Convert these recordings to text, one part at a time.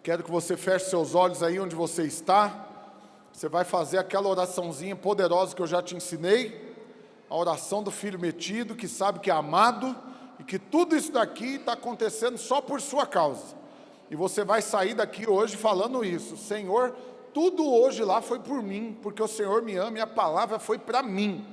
Quero que você feche seus olhos aí onde você está. Você vai fazer aquela oraçãozinha poderosa que eu já te ensinei. A oração do filho metido, que sabe que é amado e que tudo isso daqui está acontecendo só por sua causa. E você vai sair daqui hoje falando isso: Senhor, tudo hoje lá foi por mim, porque o Senhor me ama e a palavra foi para mim.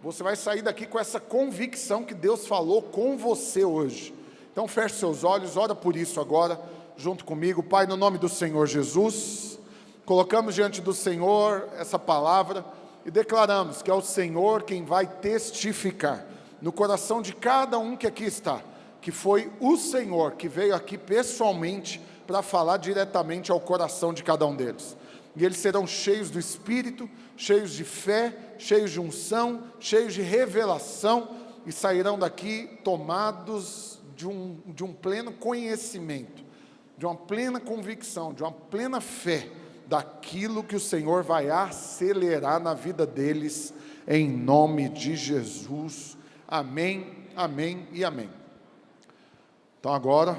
Você vai sair daqui com essa convicção que Deus falou com você hoje. Então feche seus olhos, ora por isso agora, junto comigo. Pai, no nome do Senhor Jesus, colocamos diante do Senhor essa palavra e declaramos que é o Senhor quem vai testificar no coração de cada um que aqui está, que foi o Senhor que veio aqui pessoalmente para falar diretamente ao coração de cada um deles. E eles serão cheios do Espírito, cheios de fé, cheios de unção, cheios de revelação, e sairão daqui tomados de um pleno conhecimento, de uma plena convicção, de uma plena fé, daquilo que o Senhor vai acelerar na vida deles, em nome de Jesus. Amém, amém e amém. Então agora,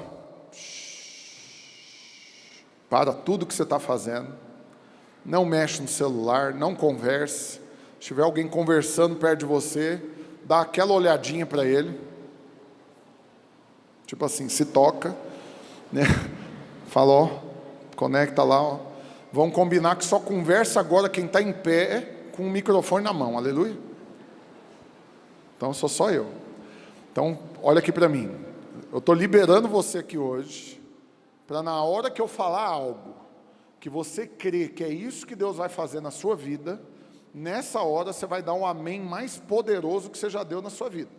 para tudo que você está fazendo, não mexe no celular, não converse. Se tiver alguém conversando perto de você, dá aquela olhadinha para ele, tipo assim, se toca, né? Fala, ó, conecta lá, ó. Vamos combinar que só conversa agora quem está em pé com o microfone na mão, aleluia. Então sou só eu. Então olha aqui para mim, eu estou liberando você aqui hoje, para na hora que eu falar algo, que você crê que é isso que Deus vai fazer na sua vida, nessa hora você vai dar um amém mais poderoso que você já deu na sua vida.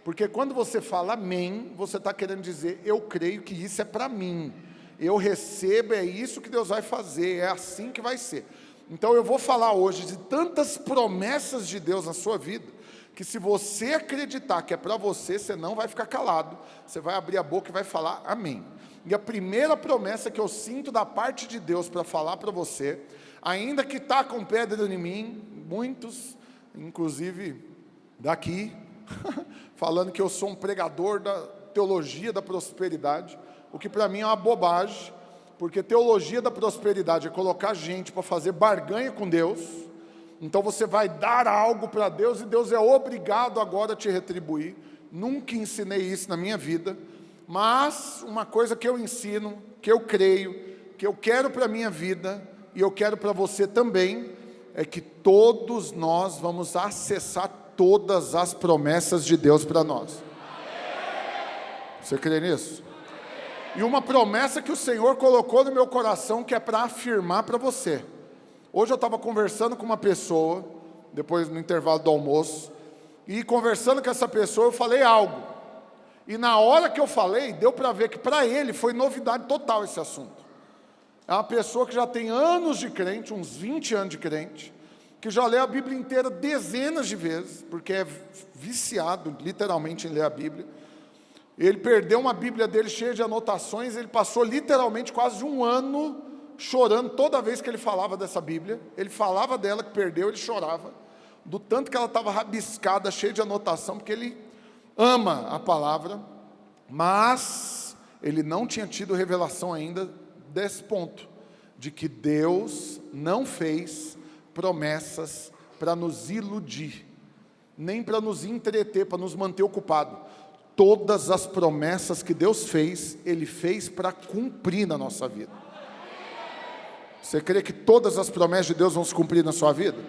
Porque quando você fala amém, você está querendo dizer, eu creio que isso é para mim, eu recebo, é isso que Deus vai fazer, é assim que vai ser. Então eu vou falar hoje de tantas promessas de Deus na sua vida, que se você acreditar que é para você, você não vai ficar calado, você vai abrir a boca e vai falar amém. E a primeira promessa que eu sinto da parte de Deus para falar para você, ainda que está com pedra em mim, muitos, inclusive daqui, falando que eu sou um pregador da teologia da prosperidade, o que para mim é uma bobagem, porque teologia da prosperidade é colocar gente para fazer barganha com Deus. Então você vai dar algo para Deus e Deus é obrigado agora a te retribuir. Nunca ensinei isso na minha vida, mas uma coisa que eu ensino, que eu creio, que eu quero para a minha vida, e eu quero para você também, é que todos nós vamos acessar todas as promessas de Deus para nós. Você crê nisso? E uma promessa que o Senhor colocou no meu coração, que é para afirmar para você. Hoje eu estava conversando com uma pessoa, depois no intervalo do almoço, e conversando com essa pessoa eu falei algo. E na hora que eu falei, deu para ver que para ele foi novidade total esse assunto. É uma pessoa que já tem anos de crente, uns 20 anos de crente, que já lê a Bíblia inteira dezenas de vezes, porque é viciado literalmente em ler a Bíblia. Ele perdeu uma Bíblia dele cheia de anotações, ele passou literalmente quase um ano chorando toda vez que ele falava dessa Bíblia. Ele falava dela que perdeu, ele chorava, do tanto que ela estava rabiscada, cheia de anotação, porque ele ama a palavra, mas ele não tinha tido revelação ainda desse ponto, de que Deus não fez promessas para nos iludir, nem para nos entreter, para nos manter ocupados. Todas as promessas que Deus fez, Ele fez para cumprir na nossa vida. Você crê que todas as promessas de Deus vão se cumprir na sua vida?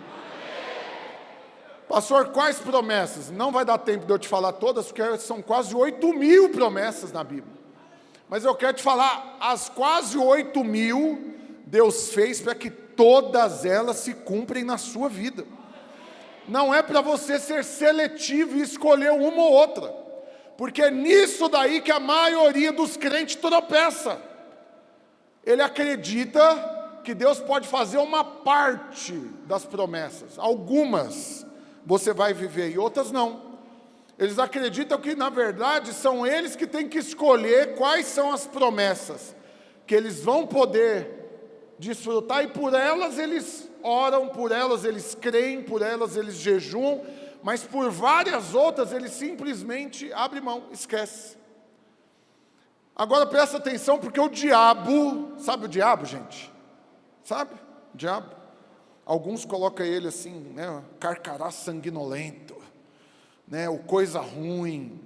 Pastor, quais promessas? Não vai dar tempo de eu te falar todas, porque são quase 8.000 promessas na Bíblia. Mas eu quero te falar, as quase 8.000, Deus fez para que todas elas se cumprem na sua vida. Não é para você ser seletivo e escolher uma ou outra. Porque é nisso daí que a maioria dos crentes tropeça. Ele acredita que Deus pode fazer uma parte das promessas. Algumas você vai viver e outras não. Eles acreditam que na verdade são eles que têm que escolher quais são as promessas que eles vão poder desfrutar, e por elas eles oram, por elas eles creem, por elas eles jejuam, mas por várias outras ele simplesmente abre mão, esquece. Agora presta atenção, porque o diabo, sabe o diabo, gente? Sabe? O diabo. Alguns colocam ele assim, né? Carcará sanguinolento, né? O coisa ruim.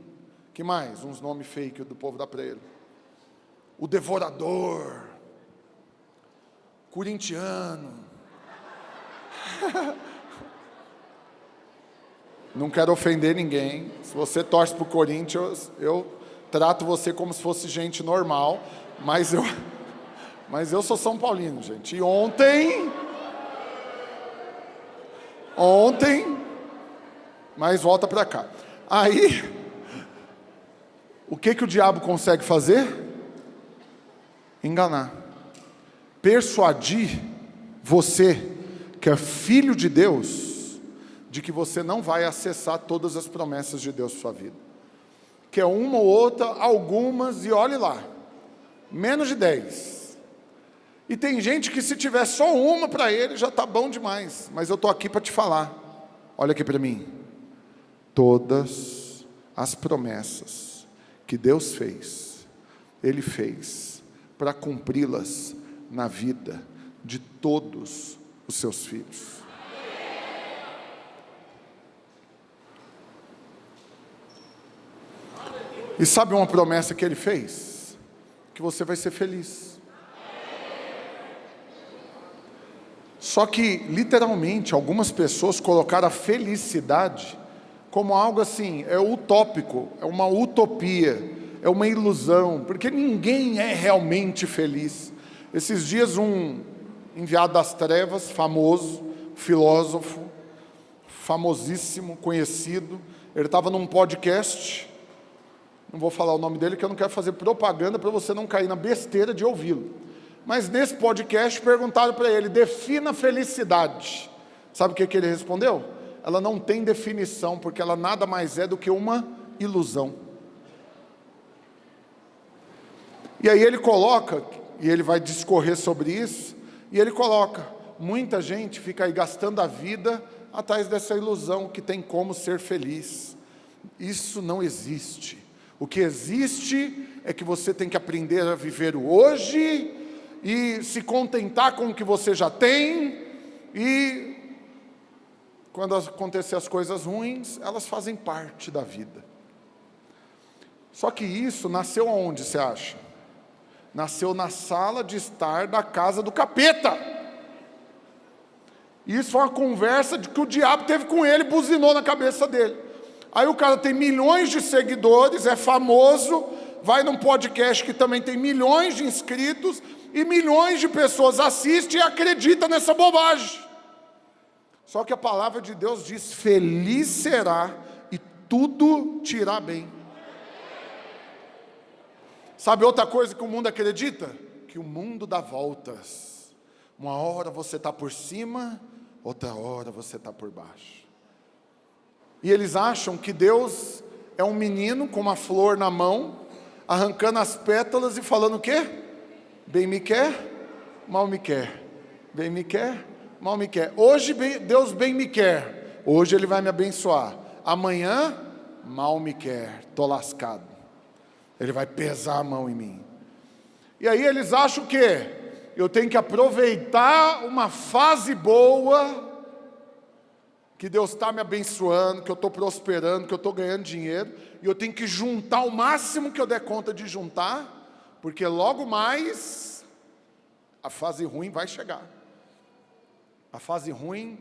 Que mais? Uns nomes fake do povo dá para ele. O devorador. Corintiano. Não quero ofender ninguém. Se você torce para o Corinthians, eu trato você como se fosse gente normal, mas eu sou São Paulino, gente. E ontem, mas volta para cá. Aí, o que o diabo consegue fazer? Enganar. Persuadir você, que é filho de Deus, de que você não vai acessar todas as promessas de Deus para sua vida. Que é uma ou outra, algumas, e olhe lá, menos de 10. E tem gente que se tiver só uma para ele, já está bom demais. Mas eu estou aqui para te falar, olha aqui para mim. Todas as promessas que Deus fez, Ele fez para cumpri-las na vida de todos os seus filhos. E sabe uma promessa que Ele fez? Que você vai ser feliz. Só que, literalmente, algumas pessoas colocaram a felicidade como algo assim, é utópico, é uma utopia, é uma ilusão, porque ninguém é realmente feliz. Esses dias um enviado das trevas, famoso, filósofo, famosíssimo, conhecido, ele estava num podcast. Não vou falar o nome dele, que eu não quero fazer propaganda para você não cair na besteira de ouvi-lo. Mas nesse podcast perguntaram para ele, defina a felicidade. Sabe o que ele respondeu? Ela não tem definição, porque ela nada mais é do que uma ilusão. E aí ele coloca, e ele vai discorrer sobre isso, e ele coloca, muita gente fica aí gastando a vida atrás dessa ilusão que tem como ser feliz. Isso não existe. O que existe é que você tem que aprender a viver o hoje e se contentar com o que você já tem, e quando acontecer as coisas ruins, elas fazem parte da vida. Só que isso nasceu aonde, você acha? Nasceu na sala de estar da casa do capeta. Isso foi uma conversa que o diabo teve com ele, buzinou na cabeça dele. Aí o cara tem milhões de seguidores, é famoso, vai num podcast que também tem milhões de inscritos, e milhões de pessoas assistem e acreditam nessa bobagem. Só que a palavra de Deus diz, feliz será e tudo te irá bem. Sabe outra coisa que o mundo acredita? Que o mundo dá voltas. Uma hora você está por cima, outra hora você está por baixo. E eles acham que Deus é um menino com uma flor na mão, arrancando as pétalas e falando o quê? Bem me quer, mal me quer. Bem me quer, mal me quer. Hoje Deus bem me quer. Hoje Ele vai me abençoar. Amanhã, mal me quer. Estou lascado. Ele vai pesar a mão em mim. E aí eles acham que eu tenho que aproveitar uma fase boa, que Deus está me abençoando, que eu estou prosperando, que eu estou ganhando dinheiro, e eu tenho que juntar o máximo que eu der conta de juntar, porque logo mais a fase ruim vai chegar. A fase ruim,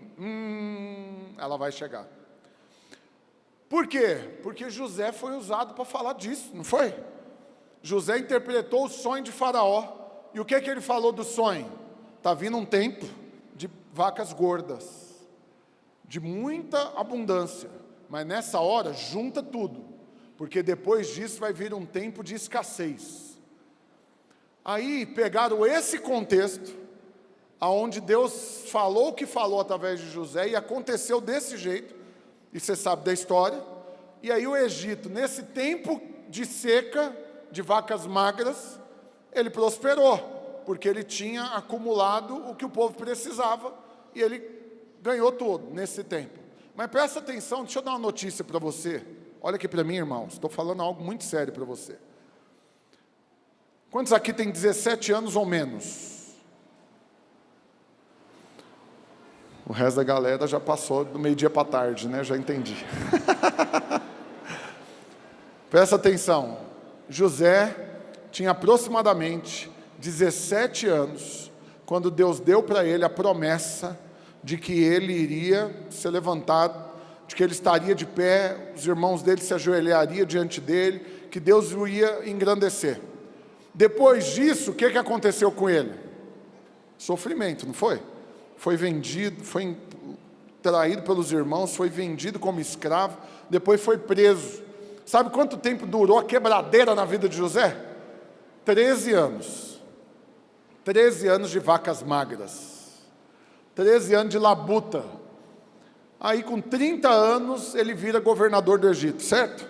ela vai chegar. Por quê? Porque José foi usado para falar disso, não foi? José interpretou o sonho de Faraó, e o que ele falou do sonho? Está vindo um tempo de vacas gordas, de muita abundância, mas nessa hora junta tudo, porque depois disso vai vir um tempo de escassez. Aí pegaram esse contexto, aonde Deus falou o que falou através de José, e aconteceu desse jeito, e você sabe da história, e aí o Egito, nesse tempo de seca, de vacas magras, ele prosperou, porque ele tinha acumulado o que o povo precisava, e ele ganhou tudo nesse tempo. Mas presta atenção, deixa eu dar uma notícia para você. Olha aqui para mim, irmãos, estou falando algo muito sério para você. Quantos aqui tem 17 anos ou menos? O resto da galera já passou do meio-dia para tarde, né? Já entendi. Presta atenção. José tinha aproximadamente 17 anos quando Deus deu para ele a promessa de que ele iria ser levantado, de que ele estaria de pé, os irmãos dele se ajoelhariam diante dele, que Deus o ia engrandecer. Depois disso, o que aconteceu com ele? Sofrimento, não foi? Foi vendido, foi traído pelos irmãos, foi vendido como escravo, depois foi preso. Sabe quanto tempo durou a quebradeira na vida de José? 13 anos. 13 anos de vacas magras. 13 anos de labuta. Aí com 30 anos ele vira governador do Egito, certo?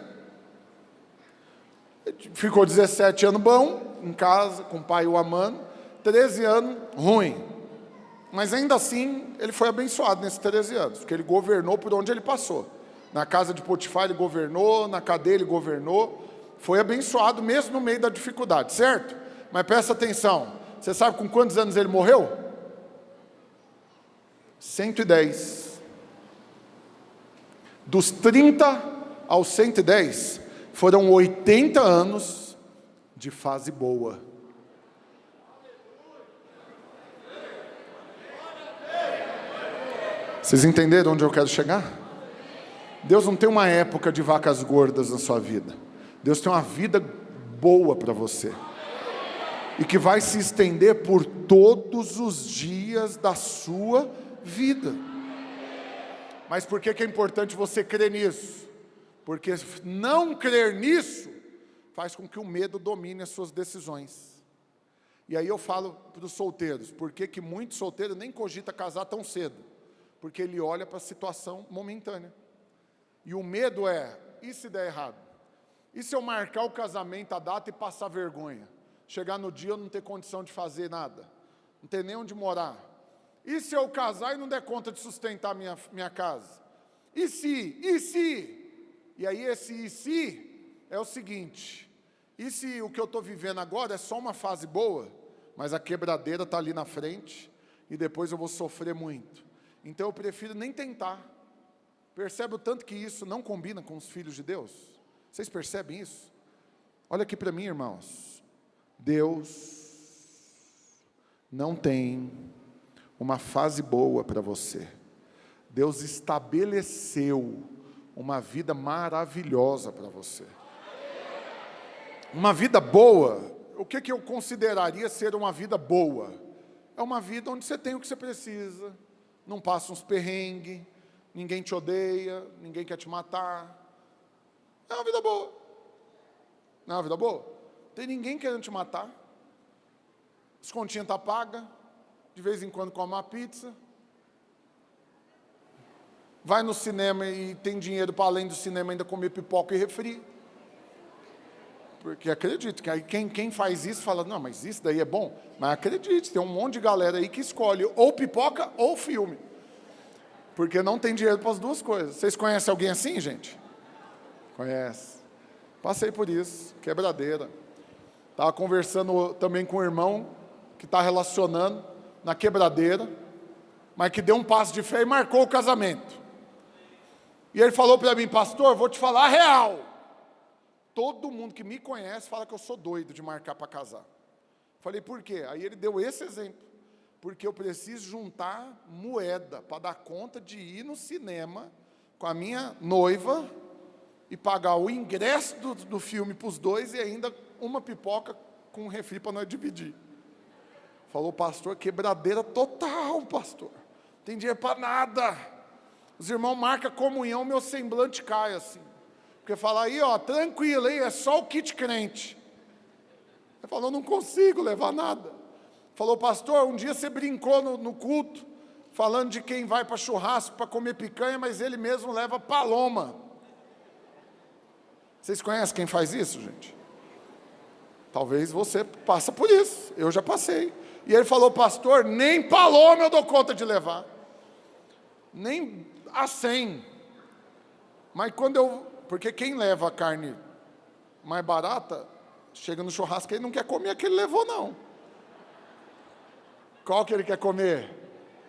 Ficou 17 anos bom, em casa, com o pai o amando. 13 anos ruim. Mas ainda assim, ele foi abençoado nesses 13 anos, porque ele governou por onde ele passou. Na casa de Potifar ele governou, na cadeia ele governou. Foi abençoado mesmo no meio da dificuldade, certo? Mas presta atenção, você sabe com quantos anos ele morreu? 110. Dos 30 aos 110, foram 80 anos de fase boa. Vocês entenderam onde eu quero chegar? Deus não tem uma época de vacas gordas na sua vida. Deus tem uma vida boa para você. E que vai se estender por todos os dias da sua vida. Mas por que é importante você crer nisso? Porque não crer nisso faz com que o medo domine as suas decisões. E aí eu falo para os solteiros, por que muito solteiro nem cogita casar tão cedo? Porque ele olha para a situação momentânea. E o medo é, e se der errado? E se eu marcar o casamento, a data e passar vergonha? Chegar no dia eu não ter condição de fazer nada, não ter nem onde morar. E se eu casar e não der conta de sustentar minha casa? E se? E se? E aí esse e se é o seguinte, e se o que eu estou vivendo agora é só uma fase boa, mas a quebradeira está ali na frente, e depois eu vou sofrer muito. Então eu prefiro nem tentar. Percebe o tanto que isso não combina com os filhos de Deus? Vocês percebem isso? Olha aqui para mim, irmãos. Deus não tem uma fase boa para você. Deus estabeleceu uma vida maravilhosa para você. Uma vida boa, o que eu consideraria ser uma vida boa? É uma vida onde você tem o que você precisa, não passa uns perrengues, ninguém te odeia, ninguém quer te matar. É uma vida boa. Não é uma vida boa? Tem ninguém querendo te matar. As continhas estão pagas, de vez em quando come uma pizza. Vai no cinema e tem dinheiro para além do cinema ainda comer pipoca e refri. Porque acredite, que aí quem faz isso fala, não, mas isso daí é bom. Mas acredite, tem um monte de galera aí que escolhe ou pipoca ou filme. Porque não tem dinheiro para as duas coisas. Vocês conhecem alguém assim, gente? Conhece. Passei por isso, quebradeira. Estava conversando também com um irmão que está relacionando na quebradeira, mas que deu um passo de fé e marcou o casamento. E ele falou para mim, pastor, vou te falar a real. Todo mundo que me conhece fala que eu sou doido de marcar para casar. Falei, por quê? Aí ele deu esse exemplo. Porque eu preciso juntar moeda para dar conta de ir no cinema com a minha noiva e pagar o ingresso do filme para os dois e ainda uma pipoca com um refri para nós dividir. Falou, pastor, quebradeira total, pastor. Não tem dinheiro para nada. Os irmãos marcam comunhão, meu semblante cai assim. Porque fala aí, ó, tranquilo, aí, é só o kit crente. Ele falou, não consigo levar nada. Falou, pastor, um dia você brincou no culto, falando de quem vai para churrasco, para comer picanha, mas ele mesmo leva paloma. Vocês conhecem quem faz isso, gente? Talvez você passa por isso, eu já passei. E ele falou, pastor, nem paloma eu dou conta de levar. Nem a 100. Mas quando porque quem leva a carne mais barata, Chega no churrasco, ele não quer comer aquele levou, não. Qual que ele quer comer?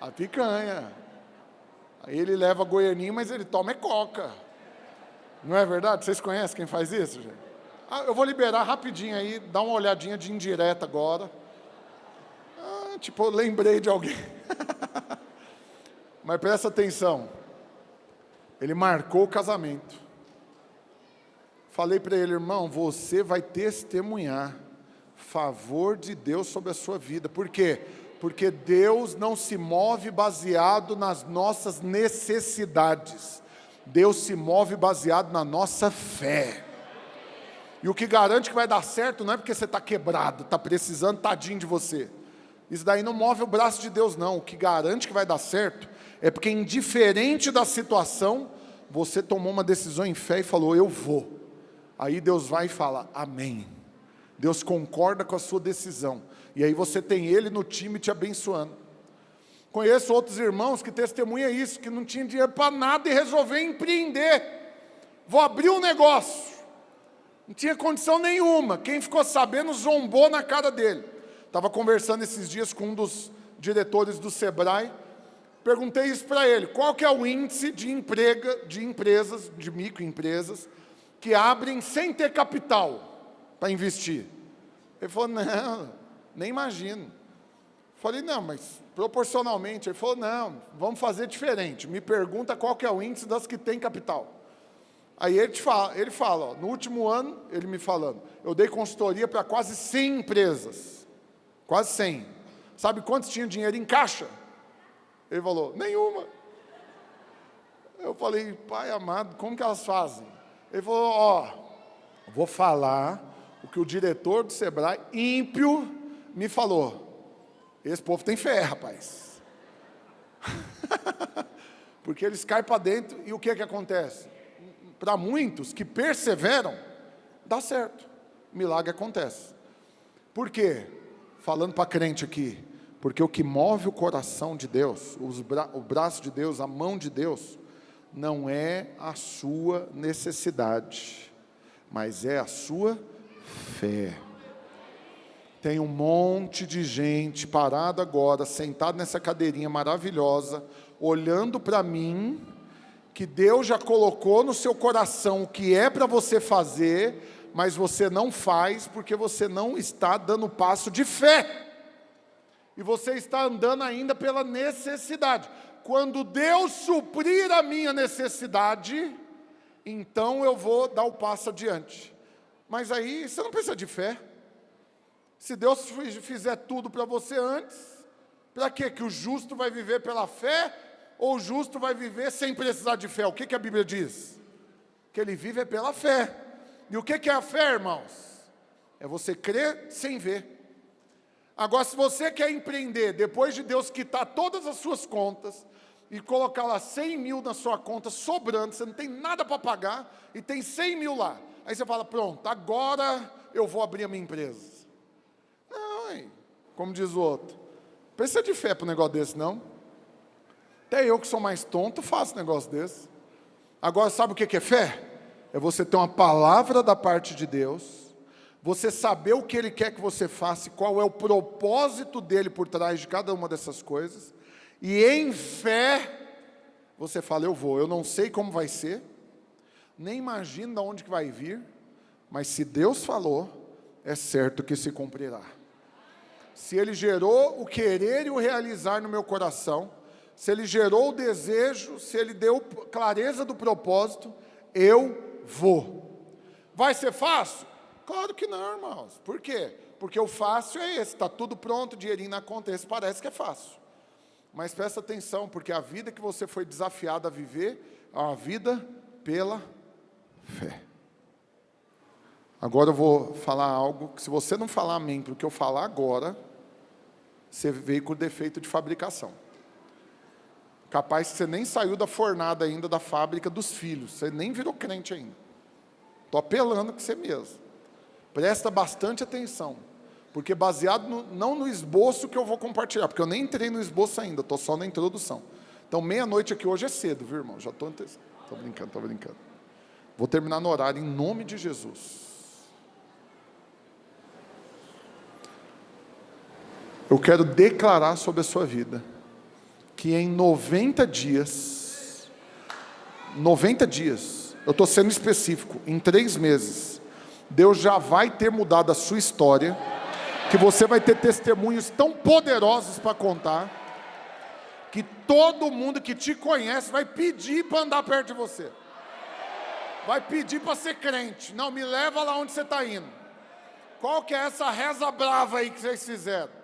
A picanha. Aí ele leva goianinho, mas ele toma é coca. Não é verdade? Vocês conhecem quem faz isso, gente? Eu vou liberar rapidinho aí, dá uma olhadinha de indireta agora. Eu lembrei de alguém. Mas presta atenção. Ele marcou o casamento. Falei para ele, irmão, você vai testemunhar favor de Deus sobre a sua vida. Por quê? Porque Deus não se move baseado nas nossas necessidades. Deus se move baseado na nossa fé. E o que garante que vai dar certo não é porque você está quebrado, está precisando, tadinho de você. Isso daí não move o braço de Deus, não. O que garante que vai dar certo é porque, indiferente da situação, você tomou uma decisão em fé e falou, eu vou. Aí Deus vai e fala, amém. Deus concorda com a sua decisão. E aí você tem Ele no time te abençoando. Conheço outros irmãos que testemunham isso, que não tinham dinheiro para nada e resolveram empreender. Vou abrir um negócio. Não tinha condição nenhuma. Quem ficou sabendo zombou na cara dele. Estava conversando esses dias com um dos diretores do Sebrae. Perguntei isso para ele. Qual que é o índice de empresas, de microempresas, que abrem sem ter capital para investir? Ele falou, não, nem imagino. Falei, não, mas proporcionalmente. Ele falou, não, vamos fazer diferente. Me pergunta qual que é o índice das que têm capital. Aí ele fala, ó, no último ano, ele me falando, eu dei consultoria para quase 100 empresas. Quase 100. Sabe quantos tinham dinheiro em caixa? Ele falou, nenhuma. Eu falei, pai amado, como que elas fazem? Ele falou, ó, vou falar o que o diretor do Sebrae, ímpio, me falou. Esse povo tem fé, rapaz. Porque eles caem para dentro e o que acontece? Para muitos que perseveram, dá certo. Milagre acontece. Por quê? Falando para crente aqui, porque o que move o coração de Deus, o braço de Deus, a mão de Deus, não é a sua necessidade, mas é a sua fé. Tem um monte de gente parado agora, sentado nessa cadeirinha maravilhosa, olhando para mim, que Deus já colocou no seu coração o que é para você fazer, mas você não faz porque você não está dando passo de fé. E você está andando ainda pela necessidade. Quando Deus suprir a minha necessidade, então eu vou dar o passo adiante. Mas aí você não precisa de fé. Se Deus fizer tudo para você antes, para quê? Que o justo vai viver pela fé, ou o justo vai viver sem precisar de fé? O que a Bíblia diz? Que ele vive é pela fé. E o que é a fé, irmãos? É você crer sem ver. Agora, se você quer empreender, depois de Deus quitar todas as suas contas, e colocar lá 100 mil na sua conta, sobrando, você não tem nada para pagar, e tem 100 mil lá. Aí você fala, pronto, agora eu vou abrir a minha empresa. Não, hein? Como diz o outro, precisa de fé para um negócio desse, não? Até eu que sou mais tonto, faço um negócio desse. Agora, sabe o que é fé? É você ter uma palavra da parte de Deus, você saber o que Ele quer que você faça, e qual é o propósito dEle por trás de cada uma dessas coisas, e em fé, você fala, eu vou, eu não sei como vai ser, nem imagino de onde que vai vir, mas se Deus falou, é certo que se cumprirá. Se Ele gerou o querer e o realizar no meu coração, se Ele gerou o desejo, se Ele deu clareza do propósito, eu vou. Vai ser fácil? Claro que não, irmãos. Por quê? Porque o fácil é esse, está tudo pronto, dinheirinho na conta, esse parece que é fácil. Mas presta atenção, porque a vida que você foi desafiado a viver, é uma vida pela fé. Agora eu vou falar algo, que se você não falar amém para o que eu falar agora, você veio com defeito de fabricação. Capaz que você nem saiu da fornada ainda, da fábrica dos filhos, você nem virou crente ainda. Estou apelando com você mesmo. Presta bastante atenção, porque baseado não no esboço que eu vou compartilhar, porque eu nem entrei no esboço ainda, estou só na introdução. Então, meia-noite aqui hoje é cedo, viu, irmão? Já estou brincando. Vou terminar no horário, em nome de Jesus. Eu quero declarar sobre a sua vida, que em 90 dias, eu estou sendo específico, em 3 meses, Deus já vai ter mudado a sua história, que você vai ter testemunhos tão poderosos para contar, que todo mundo que te conhece vai pedir para andar perto de você. Vai pedir para ser crente. Não, me leva lá onde você está indo. Qual que é essa reza brava aí que vocês fizeram?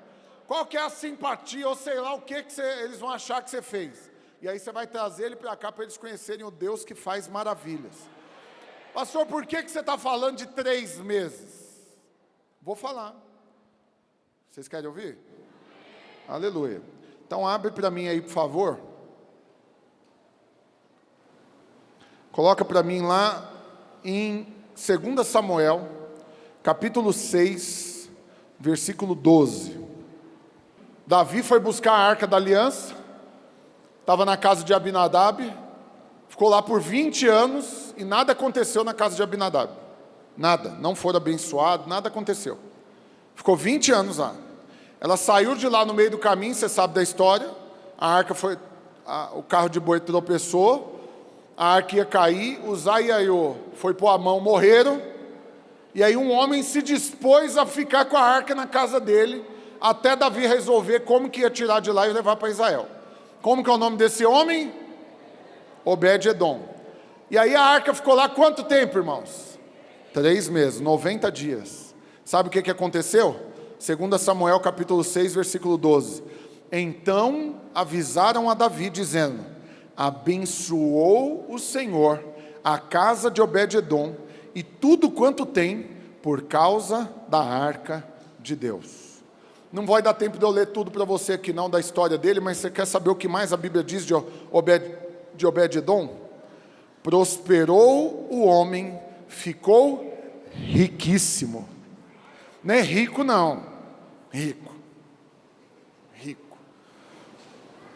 Qual que é a simpatia, ou sei lá o que eles vão achar que você fez? E aí você vai trazer ele para cá para eles conhecerem o Deus que faz maravilhas. Pastor, por que você está falando de 3 meses? Vou falar. Vocês querem ouvir? Aleluia. Então abre para mim aí, por favor. Coloca para mim lá em 2 Samuel, capítulo 6, versículo 12. Davi foi buscar a Arca da Aliança, estava na casa de Abinadab, ficou lá por 20 anos e nada aconteceu na casa de Abinadab. Nada, não foram abençoados, nada aconteceu. Ficou 20 anos lá. Ela saiu de lá no meio do caminho, você sabe da história. A arca foi, o carro de boi tropeçou, a arca ia cair, Uzá e Aiô foi pôr a mão, morreram. E aí um homem se dispôs a ficar com a arca na casa dele, até Davi resolver como que ia tirar de lá e levar para Israel. Como que é o nome desse homem? Obed-edom. E aí a arca ficou lá quanto tempo, irmãos? 3 meses, 90 dias. Sabe o que aconteceu? 2 Samuel capítulo 6, versículo 12. Então avisaram a Davi, dizendo: abençoou o Senhor a casa de Obed-edom e tudo quanto tem, por causa da arca de Deus. Não vai dar tempo de eu ler tudo para você aqui não, da história dele, mas você quer saber o que mais a Bíblia diz de Obed-edom? Prosperou o homem, ficou riquíssimo. Não é rico não, rico.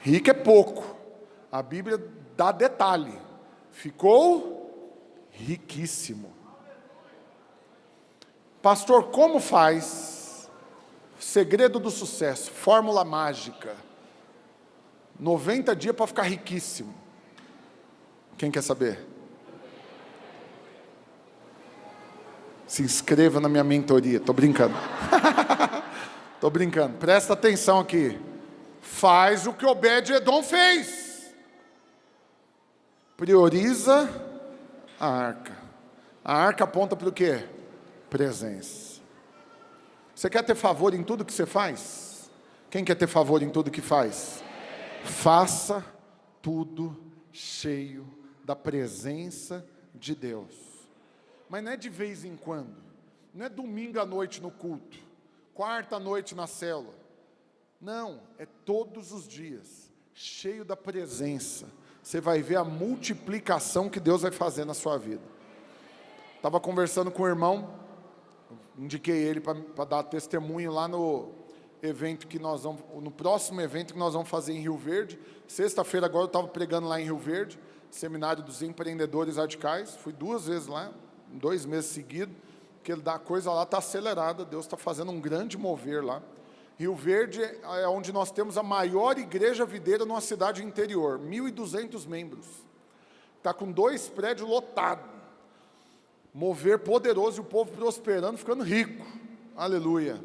Rico é pouco, a Bíblia dá detalhe, ficou riquíssimo. Pastor, como faz? Segredo do sucesso, fórmula mágica, 90 dias para ficar riquíssimo. Quem quer saber? Se inscreva na minha mentoria. Estou brincando. Estou brincando. Presta atenção aqui. Faz o que Obed-edom fez. Prioriza a arca. A arca aponta para o quê? Presença. Você quer ter favor em tudo que você faz? Quem quer ter favor em tudo que faz? Faça tudo cheio da presença de Deus. Mas não é de vez em quando, não é domingo à noite no culto, quarta à noite na célula. Não, é todos os dias, cheio da presença. Você vai ver a multiplicação que Deus vai fazer na sua vida. Estava conversando com o irmão, indiquei ele para dar testemunho lá no evento que nós vamos, no próximo evento que nós vamos fazer em Rio Verde. Sexta-feira agora eu estava pregando lá em Rio Verde, seminário dos empreendedores radicais. Fui 2 vezes lá, 2 meses seguidos, porque a coisa lá está acelerada, Deus está fazendo um grande mover lá. Rio Verde é onde nós temos a maior igreja videira numa cidade interior, 1.200 membros. Está com 2 prédios lotados. Mover poderoso e o povo prosperando, ficando rico. Aleluia.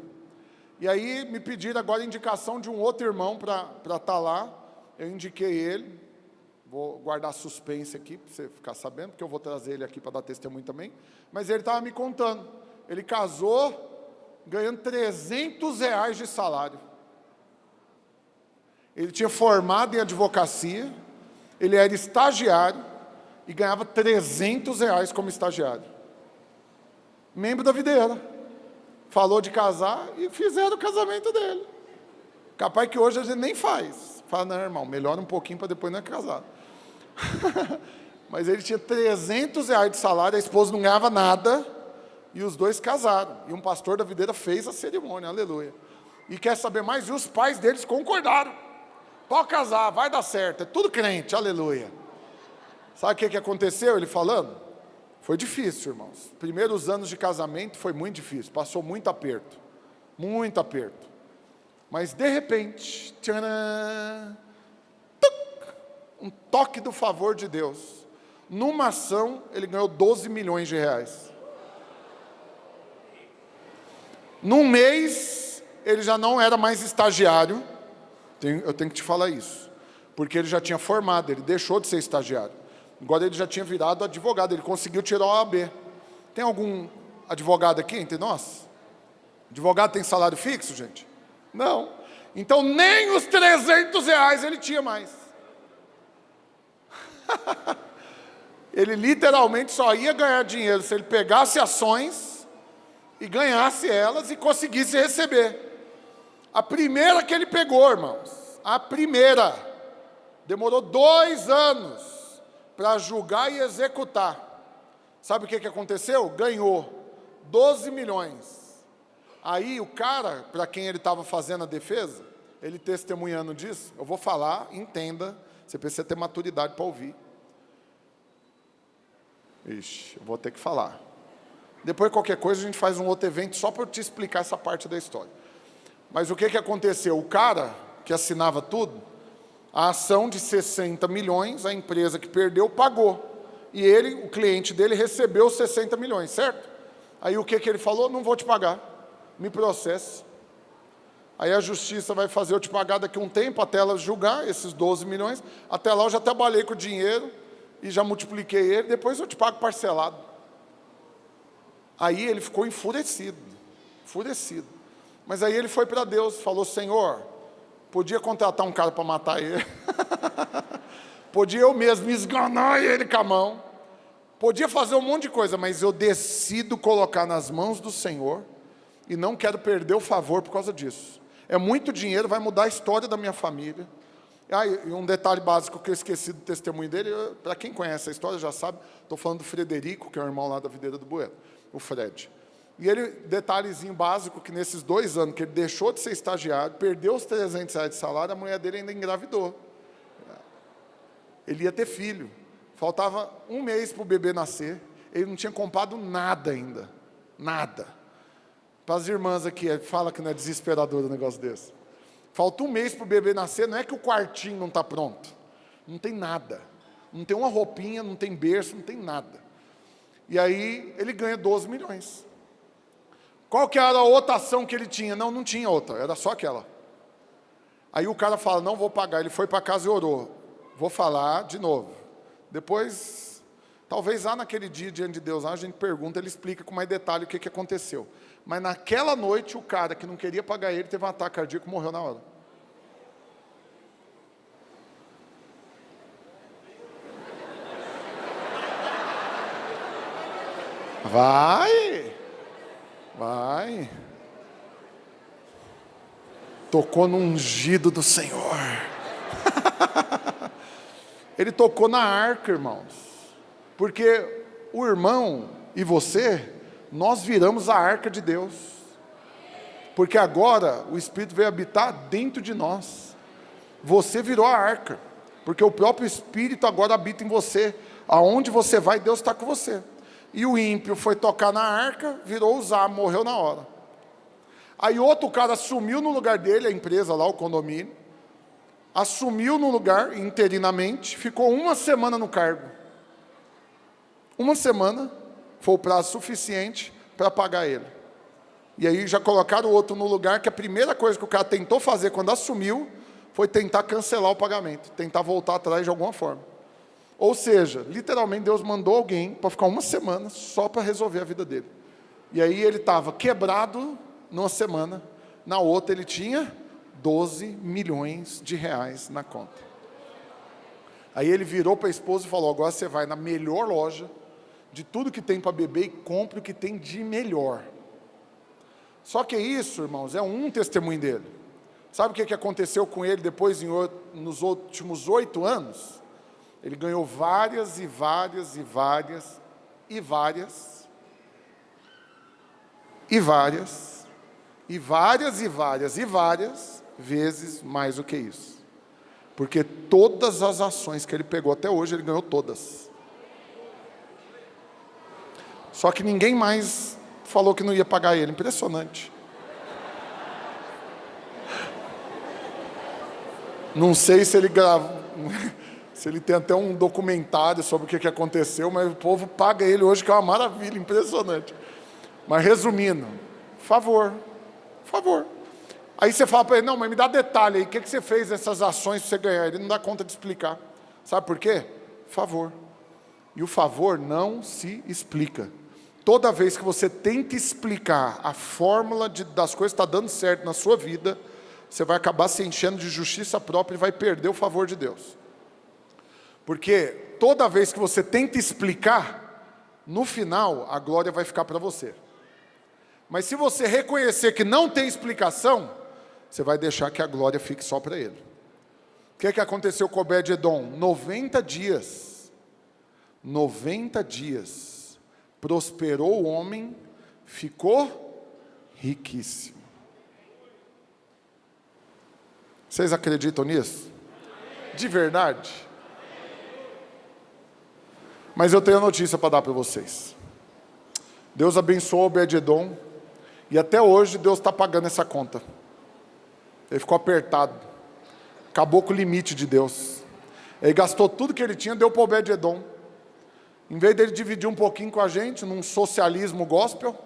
E aí me pediram agora a indicação de um outro irmão para estar lá. Eu indiquei ele. Vou guardar suspense aqui para você ficar sabendo, porque eu vou trazer ele aqui para dar testemunho também. Mas ele estava me contando. Ele casou ganhando R$300 de salário. Ele tinha formado em advocacia, ele era estagiário e ganhava R$300 como estagiário. Membro da videira. Falou de casar e fizeram o casamento dele. Capaz que hoje a gente nem faz. Fala, não, irmão, melhora um pouquinho para depois não é casar. Mas ele tinha R$300 de salário, a esposa não ganhava nada, e os 2 casaram. E um pastor da videira fez a cerimônia, aleluia. E quer saber mais? E os pais deles concordaram. Pode casar, vai dar certo, é tudo crente, aleluia. Sabe o que aconteceu? Ele falando? Foi difícil, irmãos. Primeiros anos de casamento foi muito difícil, passou muito aperto. Muito aperto. Mas de repente, tcharam, um toque do favor de Deus. Numa ação, ele ganhou 12 milhões de reais. Num mês, ele já não era mais estagiário. Eu tenho que te falar isso. Porque ele já tinha formado, ele deixou de ser estagiário. Agora ele já tinha virado advogado, ele conseguiu tirar o OAB. Tem algum advogado aqui entre nós? Advogado tem salário fixo, gente? Não. Então nem os 300 reais ele tinha mais. Ele literalmente só ia ganhar dinheiro se ele pegasse ações e ganhasse elas e conseguisse receber. A primeira que ele pegou, irmãos, a primeira, demorou 2 anos para julgar e executar. Sabe o que aconteceu? Ganhou 12 milhões. Aí o cara, para quem ele estava fazendo a defesa, ele testemunhando disso, eu vou falar, entenda, você precisa ter maturidade para ouvir. Ixi, eu vou ter que falar. Depois, qualquer coisa, a gente faz um outro evento só para eu te explicar essa parte da história. Mas o que aconteceu? O cara que assinava tudo, a ação de 60 milhões, a empresa que perdeu pagou. E ele, o cliente dele, recebeu 60 milhões, certo? Aí o que ele falou? Não vou te pagar, me processe. Aí a justiça vai fazer eu te pagar daqui a um tempo, até ela julgar esses 12 milhões. Até lá eu já trabalhei com o dinheiro e já multipliquei ele, depois eu te pago parcelado. Aí ele ficou enfurecido. Mas aí ele foi para Deus, falou: Senhor, podia contratar um cara para matar ele. Podia eu mesmo esganar ele com a mão. Podia fazer um monte de coisa, mas eu decido colocar nas mãos do Senhor e não quero perder o favor por causa disso. É muito dinheiro, vai mudar a história da minha família. E um detalhe básico que eu esqueci do testemunho dele, para quem conhece a história já sabe, estou falando do Frederico, que é o irmão lá da Videira do Bueiro, o Fred. E ele, detalhezinho básico, que nesses 2 anos que ele deixou de ser estagiário, perdeu os 300 reais de salário, a mulher dele ainda engravidou. Ele ia ter filho. Faltava 1 mês para o bebê nascer. Ele não tinha comprado nada ainda. Nada. Para as irmãs aqui, fala que não é desesperador um negócio desse. Falta 1 mês para o bebê nascer, não é que o quartinho não está pronto. Não tem nada. Não tem uma roupinha, não tem berço, não tem nada. E aí ele ganha 12 milhões. Qual que era a outra ação que ele tinha? Não tinha outra, era só aquela. Aí o cara fala: não vou pagar. Ele foi para casa e orou: vou falar de novo. Depois, talvez lá naquele dia, diante de Deus, lá a gente pergunta, ele explica com mais detalhe o que aconteceu. Mas naquela noite, o cara que não queria pagar ele, teve um ataque cardíaco e morreu na hora. Vai. Tocou no ungido do Senhor. Ele tocou na arca, irmãos. Porque o irmão e você, nós viramos a arca de Deus. Porque agora o Espírito veio habitar dentro de nós. Você virou a arca. Porque o próprio Espírito agora habita em você. Aonde você vai, Deus está com você. E o ímpio foi tocar na arca, virou usar, morreu na hora. Aí outro cara assumiu no lugar dele, a empresa lá, o condomínio. Assumiu no lugar, interinamente, ficou 1 semana no cargo. 1 semana foi o prazo suficiente para pagar ele. E aí já colocaram o outro no lugar, que a primeira coisa que o cara tentou fazer quando assumiu, foi tentar cancelar o pagamento, tentar voltar atrás de alguma forma. Ou seja, literalmente Deus mandou alguém para ficar 1 semana só para resolver a vida dele. E aí ele estava quebrado numa semana, na outra ele tinha 12 milhões de reais na conta. Aí ele virou para a esposa e falou: agora você vai na melhor loja, de tudo que tem para beber, e compre o que tem de melhor. Só que isso, irmãos, é um testemunho dele. Sabe o que aconteceu com ele depois, nos últimos 8 anos? Ele ganhou várias vezes mais do que isso. Porque todas as ações que ele pegou até hoje, ele ganhou todas. Só que ninguém mais falou que não ia pagar ele. Impressionante. Não sei se ele se ele tem até um documentário sobre o que aconteceu, mas o povo paga ele hoje, que é uma maravilha, impressionante. Mas resumindo, favor. Aí você fala para ele, não, mas me dá detalhe aí, o que você fez nessas ações para você ganhar? Ele não dá conta de explicar. Sabe por quê? Favor. E o favor não se explica. Toda vez que você tenta explicar a fórmula das coisas que está dando certo na sua vida, você vai acabar se enchendo de justiça própria e vai perder o favor de Deus. Porque toda vez que você tenta explicar, no final a glória vai ficar para você. Mas se você reconhecer que não tem explicação, você vai deixar que a glória fique só para ele. O que aconteceu com Obed-edom? 90 dias. 90 dias. Prosperou o homem, ficou riquíssimo. Vocês acreditam nisso? De verdade? Mas eu tenho notícia para dar para vocês. Deus abençoou Obed-edom e até hoje Deus está pagando essa conta. Ele ficou apertado. Acabou com o limite de Deus. Ele gastou tudo que ele tinha, deu para Obed-edom. Em vez dele dividir um pouquinho com a gente, num socialismo gospel.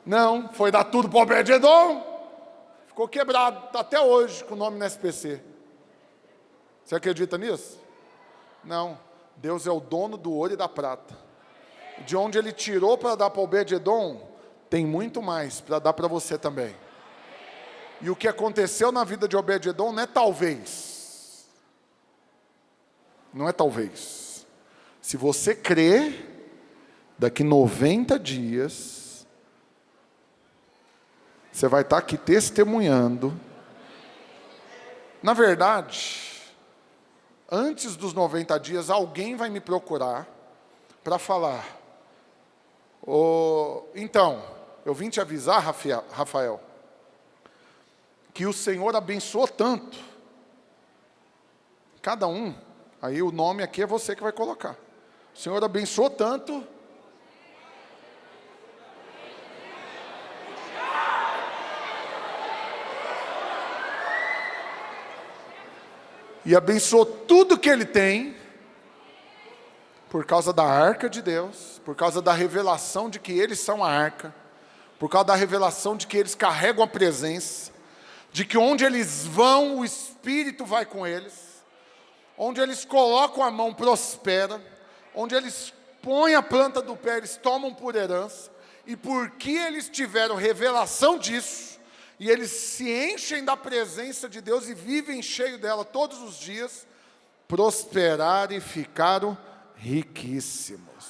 Não, foi dar tudo para Obed-edom. Ficou quebrado, está até hoje com o nome no SPC. Você acredita nisso? Não, Deus é o dono do ouro e da prata. De onde ele tirou para dar para Obed-edom, tem muito mais para dar para você também. E o que aconteceu na vida de Obed-edom não é talvez. Não é talvez. Se você crer, daqui 90 dias, você vai estar aqui testemunhando. Na verdade, antes dos 90 dias, alguém vai me procurar para falar. Então, eu vim te avisar, Rafael, que o Senhor abençoou tanto. Cada um, aí o nome aqui é você que vai colocar. O Senhor abençoou tanto. E abençoou tudo que ele tem, por causa da arca de Deus, por causa da revelação de que eles são a arca, por causa da revelação de que eles carregam a presença, de que onde eles vão, o Espírito vai com eles, onde eles colocam a mão, prospera, onde eles põem a planta do pé, eles tomam por herança, e porque eles tiveram revelação disso, e eles se enchem da presença de Deus e vivem cheio dela todos os dias, prosperaram e ficaram riquíssimos.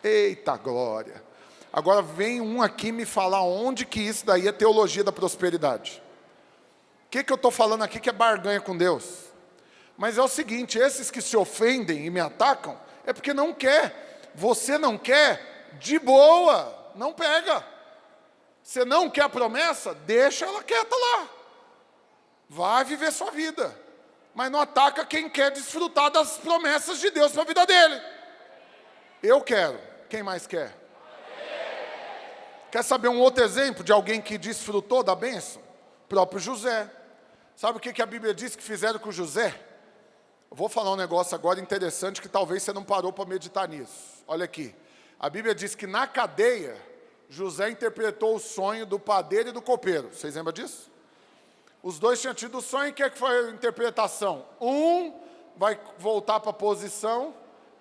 Eita glória! Agora vem um aqui me falar onde que isso daí é teologia da prosperidade. O que eu estou falando aqui que é barganha com Deus? Mas é o seguinte, esses que se ofendem e me atacam, é porque não quer. Você não quer, de boa, não pega. Você não quer a promessa, deixa ela quieta lá. Vai viver sua vida. Mas não ataca quem quer desfrutar das promessas de Deus para a vida dele. Eu quero. Quem mais quer? Quer saber um outro exemplo de alguém que desfrutou da bênção? O próprio José. Sabe o que a Bíblia diz que fizeram com José? Eu vou falar um negócio agora interessante que talvez você não parou para meditar nisso. Olha aqui. A Bíblia diz que na cadeia, José interpretou o sonho do padeiro e do copeiro. Vocês lembram disso? Os dois tinham tido o sonho, e o que foi a interpretação? Um vai voltar para a posição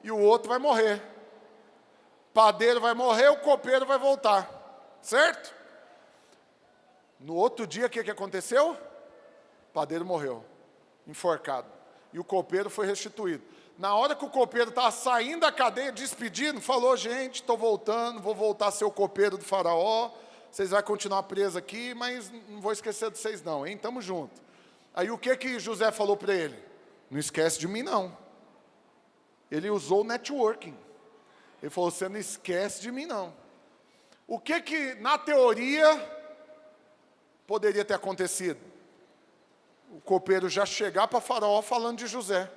e o outro vai morrer. O padeiro vai morrer, o copeiro vai voltar. Certo? No outro dia, o que aconteceu? O padeiro morreu, enforcado. E o copeiro foi restituído. Na hora que o copeiro estava saindo da cadeia, despedindo, falou, gente, estou voltando, vou voltar a ser o copeiro do faraó, vocês vão continuar presos aqui, mas não vou esquecer de vocês não, hein? Tamo junto. Aí o que José falou para ele? Não esquece de mim não. Ele usou o networking. Ele falou, você não esquece de mim não. O que na teoria poderia ter acontecido? O copeiro já chegar para Faraó falando de José.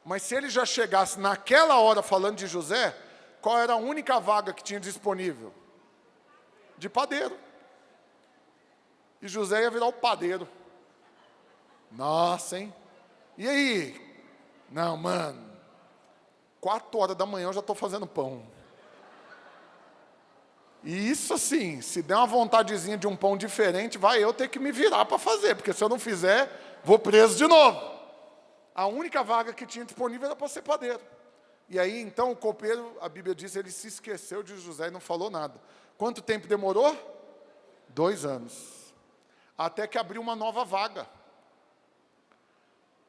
Mas se ele já chegasse naquela hora falando de José, qual era a única vaga que tinha disponível? De padeiro. E José ia virar o padeiro. Nossa, hein? E aí? Não, mano. 4 horas da manhã eu já estou fazendo pão. E isso assim, se der uma vontadezinha de um pão diferente, vai eu ter que me virar para fazer. Porque se eu não fizer, vou preso de novo. A única vaga que tinha disponível era para ser padeiro. E aí, então, o copeiro, a Bíblia diz, ele se esqueceu de José e não falou nada. Quanto tempo demorou? 2 anos. Até que abriu uma nova vaga.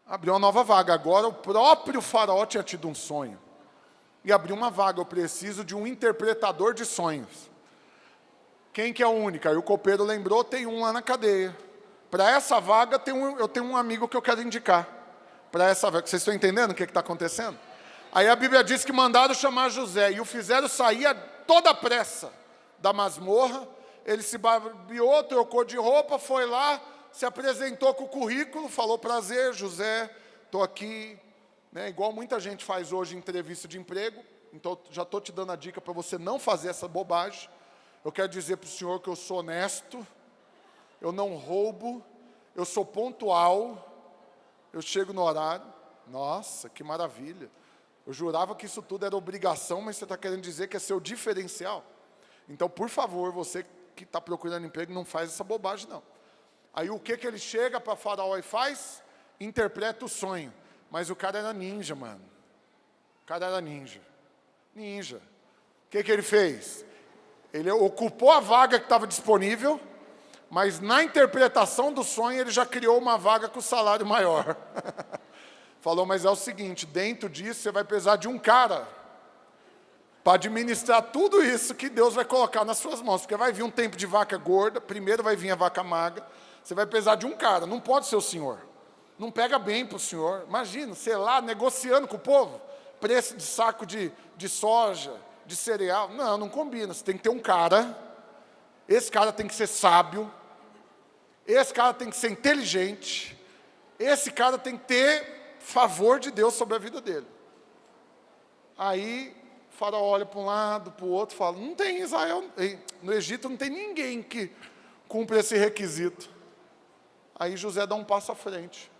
Abriu uma nova vaga. Agora, o próprio faraó tinha tido um sonho. E abriu uma vaga. Eu preciso de um interpretador de sonhos. Quem que é o único? Aí o copeiro lembrou, tem um lá na cadeia. Para essa vaga, eu tenho um amigo que eu quero indicar. Para essa vaga. Vocês estão entendendo o que está acontecendo? Aí a Bíblia diz que mandaram chamar José e o fizeram sair a toda pressa da masmorra. Ele se barbeou, trocou de roupa, foi lá, se apresentou com o currículo, falou: prazer, José, estou aqui. Né? Igual muita gente faz hoje em entrevista de emprego. Então já estou te dando a dica para você não fazer essa bobagem. Eu quero dizer para o senhor que eu sou honesto, eu não roubo, eu sou pontual, eu chego no horário. Nossa, que maravilha. Eu jurava que isso tudo era obrigação, mas você está querendo dizer que é seu diferencial. Então, por favor, você que está procurando emprego, não faz essa bobagem, não. Aí o que ele chega para Faraó e faz? Interpreta o sonho. Mas o cara era ninja, mano. O cara era ninja. Ninja. O que ele fez? Ele ocupou a vaga que estava disponível, mas na interpretação do sonho ele já criou uma vaga com salário maior. Falou, mas é o seguinte, dentro disso você vai precisar de um cara para administrar tudo isso que Deus vai colocar nas suas mãos. Porque vai vir um tempo de vaca gorda, primeiro vai vir a vaca magra, você vai precisar de um cara, não pode ser o senhor. Não pega bem para o senhor. Imagina, sei lá, negociando com o povo, preço de saco de soja, de cereal. Não, não combina, você tem que ter um cara, esse cara tem que ser sábio, esse cara tem que ser inteligente, esse cara tem que ter favor de Deus sobre a vida dele. Aí o faraó olha para um lado, para o outro, e fala: não tem Israel, no Egito não tem ninguém que cumpra esse requisito. Aí José dá um passo à frente.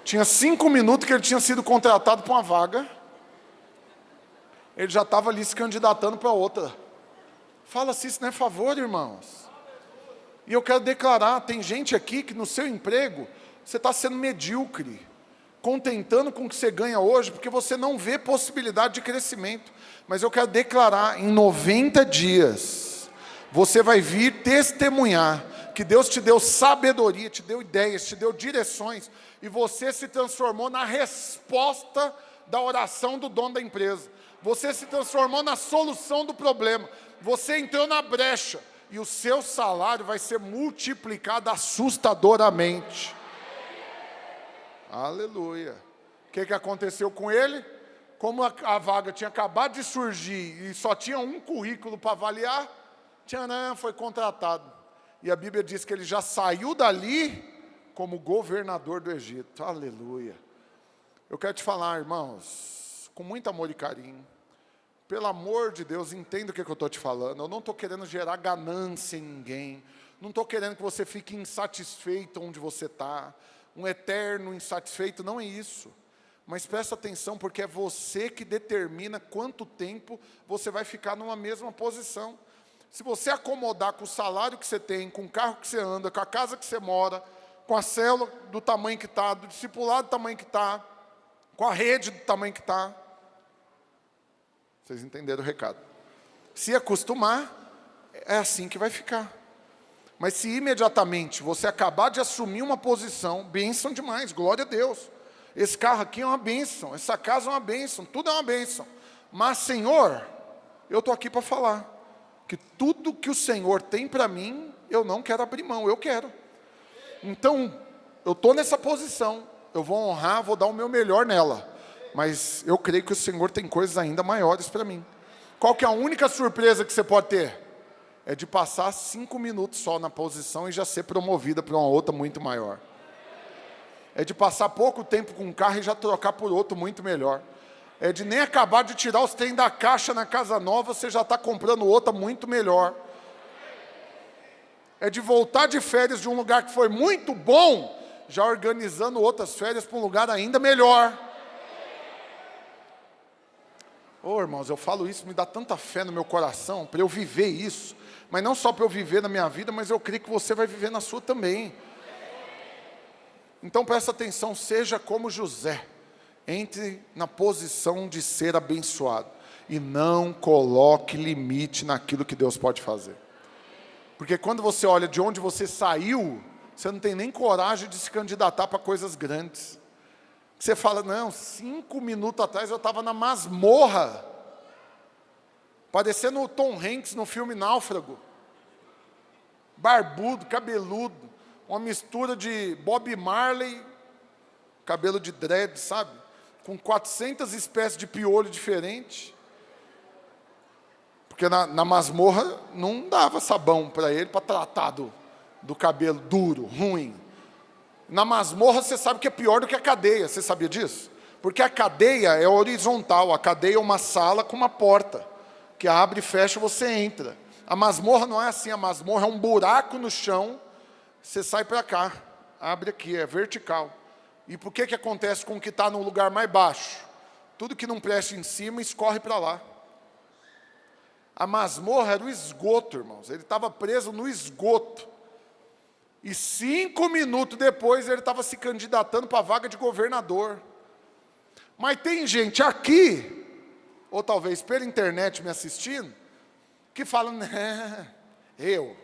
Tinha 5 minutos que ele tinha sido contratado para uma vaga, ele já estava ali se candidatando para outra. Fala se isso não é favor, irmãos. E eu quero declarar, tem gente aqui que no seu emprego, você está sendo medíocre, contentando com o que você ganha hoje, porque você não vê possibilidade de crescimento. Mas eu quero declarar, em 90 dias, você vai vir testemunhar que Deus te deu sabedoria, te deu ideias, te deu direções, e você se transformou na resposta da oração do dono da empresa. Você se transformou na solução do problema. Você entrou na brecha. E o seu salário vai ser multiplicado assustadoramente. Aleluia. O que aconteceu com ele? Como a vaga tinha acabado de surgir e só tinha um currículo para avaliar, foi contratado. E a Bíblia diz que ele já saiu dali como governador do Egito. Aleluia. Eu quero te falar, irmãos, com muito amor e carinho. Pelo amor de Deus, entenda o que eu estou te falando. Eu não estou querendo gerar ganância em ninguém. Não estou querendo que você fique insatisfeito onde você está. Um eterno insatisfeito, não é isso. Mas presta atenção, porque é você que determina quanto tempo você vai ficar numa mesma posição. Se você acomodar com o salário que você tem, com o carro que você anda, com a casa que você mora, com a célula do tamanho que está, do discipulado do tamanho que está, com a rede do tamanho que está, vocês entenderam o recado. Se acostumar, é assim que vai ficar. Mas se imediatamente você acabar de assumir uma posição, bênção demais, glória a Deus. Esse carro aqui é uma bênção, essa casa é uma bênção, tudo é uma bênção. Mas, Senhor, eu estou aqui para falar que tudo que o Senhor tem para mim, eu não quero abrir mão, eu quero. Então, eu estou nessa posição, eu vou honrar, vou dar o meu melhor nela. Mas eu creio que o Senhor tem coisas ainda maiores para mim. Qual que é a única surpresa que você pode ter? É de passar 5 minutos só na posição e já ser promovida para uma outra muito maior. É de passar pouco tempo com um carro e já trocar por outro muito melhor. É de nem acabar de tirar os trem da caixa na casa nova, você já está comprando outra muito melhor. É de voltar de férias de um lugar que foi muito bom, já organizando outras férias para um lugar ainda melhor. Ô, irmãos, eu falo isso, me dá tanta fé no meu coração, para eu viver isso. Mas não só para eu viver na minha vida, mas eu creio que você vai viver na sua também. Então presta atenção, seja como José. Entre na posição de ser abençoado. E não coloque limite naquilo que Deus pode fazer. Porque quando você olha de onde você saiu, você não tem nem coragem de se candidatar para coisas grandes. Você fala, não, 5 minutos atrás eu estava na masmorra. Parecendo o Tom Hanks no filme Náufrago. Barbudo, cabeludo. Uma mistura de Bob Marley, cabelo de dread, sabe? Com 400 espécies de piolho diferentes. Porque na masmorra não dava sabão para ele, para tratar do cabelo duro, ruim. Na masmorra você sabe que é pior do que a cadeia, você sabia disso? Porque a cadeia é horizontal, a cadeia é uma sala com uma porta, que abre e fecha, você entra. A masmorra não é assim, a masmorra é um buraco no chão, você sai para cá, abre aqui, é vertical. E por que acontece com o que está no lugar mais baixo? Tudo que não presta em cima, escorre para lá. A masmorra era o esgoto, irmãos. Ele estava preso no esgoto. E 5 minutos depois, ele estava se candidatando para a vaga de governador. Mas tem gente aqui, ou talvez pela internet me assistindo, que fala, eu,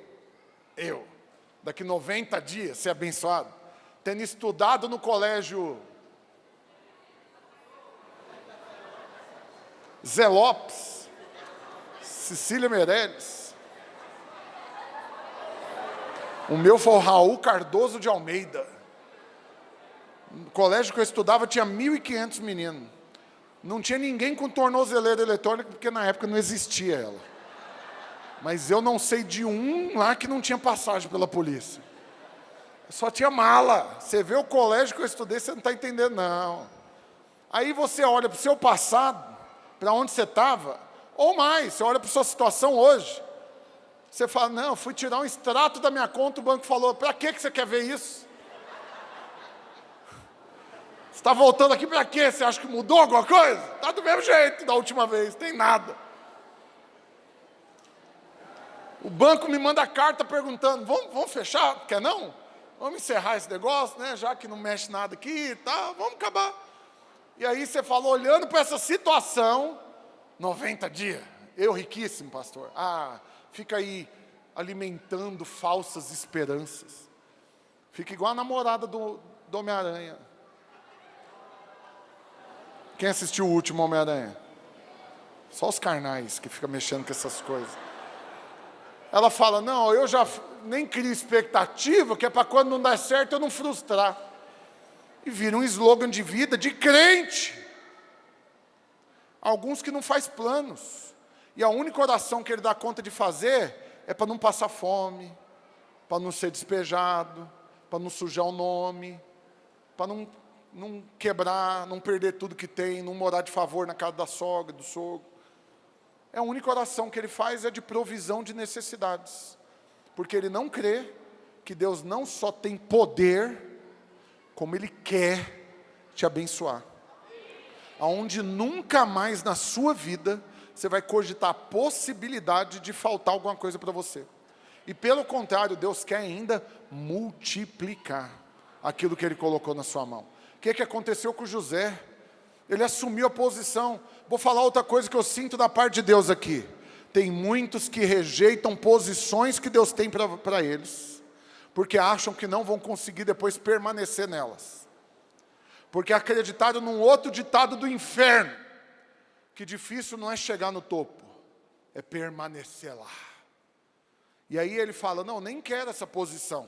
daqui 90 dias, ser abençoado. Tendo estudado no colégio Zé Lopes, Cecília Meirelles. O meu foi o Raul Cardoso de Almeida. No colégio que eu estudava tinha 1.500 meninos. Não tinha ninguém com tornozeleira eletrônica, porque na época não existia ela. Mas eu não sei de um lá que não tinha passagem pela polícia. Só tinha mala. Você vê o colégio que eu estudei, você não está entendendo, não. Aí você olha para o seu passado, para onde você estava, ou mais, você olha para a sua situação hoje. Você fala, não, eu fui tirar um extrato da minha conta, o banco falou, para que você quer ver isso? Você está voltando aqui para quê? Você acha que mudou alguma coisa? Está do mesmo jeito da última vez, tem nada. O banco me manda carta perguntando, vamos fechar? Quer não? Vamos encerrar esse negócio, né? Já que não mexe nada aqui, tá? Vamos acabar. E aí você falou, olhando para essa situação, 90 dias, eu riquíssimo, pastor. Fica aí alimentando falsas esperanças. Fica igual a namorada do Homem-Aranha. Quem assistiu o último Homem-Aranha? Só os carnais que ficam mexendo com essas coisas. Ela fala, não, eu já nem crio expectativa, que é para quando não der certo eu não frustrar. E vira um slogan de vida de crente. Alguns que não faz planos. E a única oração que ele dá conta de fazer é para não passar fome, para não ser despejado, para não sujar o nome, para não quebrar, não perder tudo que tem, não morar de favor na casa da sogra, do sogro. A única oração que ele faz é de provisão de necessidades. Porque ele não crê que Deus não só tem poder, como Ele quer te abençoar. Aonde nunca mais na sua vida você vai cogitar a possibilidade de faltar alguma coisa para você. E pelo contrário, Deus quer ainda multiplicar aquilo que Ele colocou na sua mão. O que aconteceu com José? Ele assumiu a posição. Vou falar outra coisa que eu sinto da parte de Deus aqui. Tem muitos que rejeitam posições que Deus tem para eles, porque acham que não vão conseguir depois permanecer nelas. Porque acreditaram num outro ditado do inferno, que difícil não é chegar no topo, é permanecer lá. E aí ele fala, não, nem quero essa posição,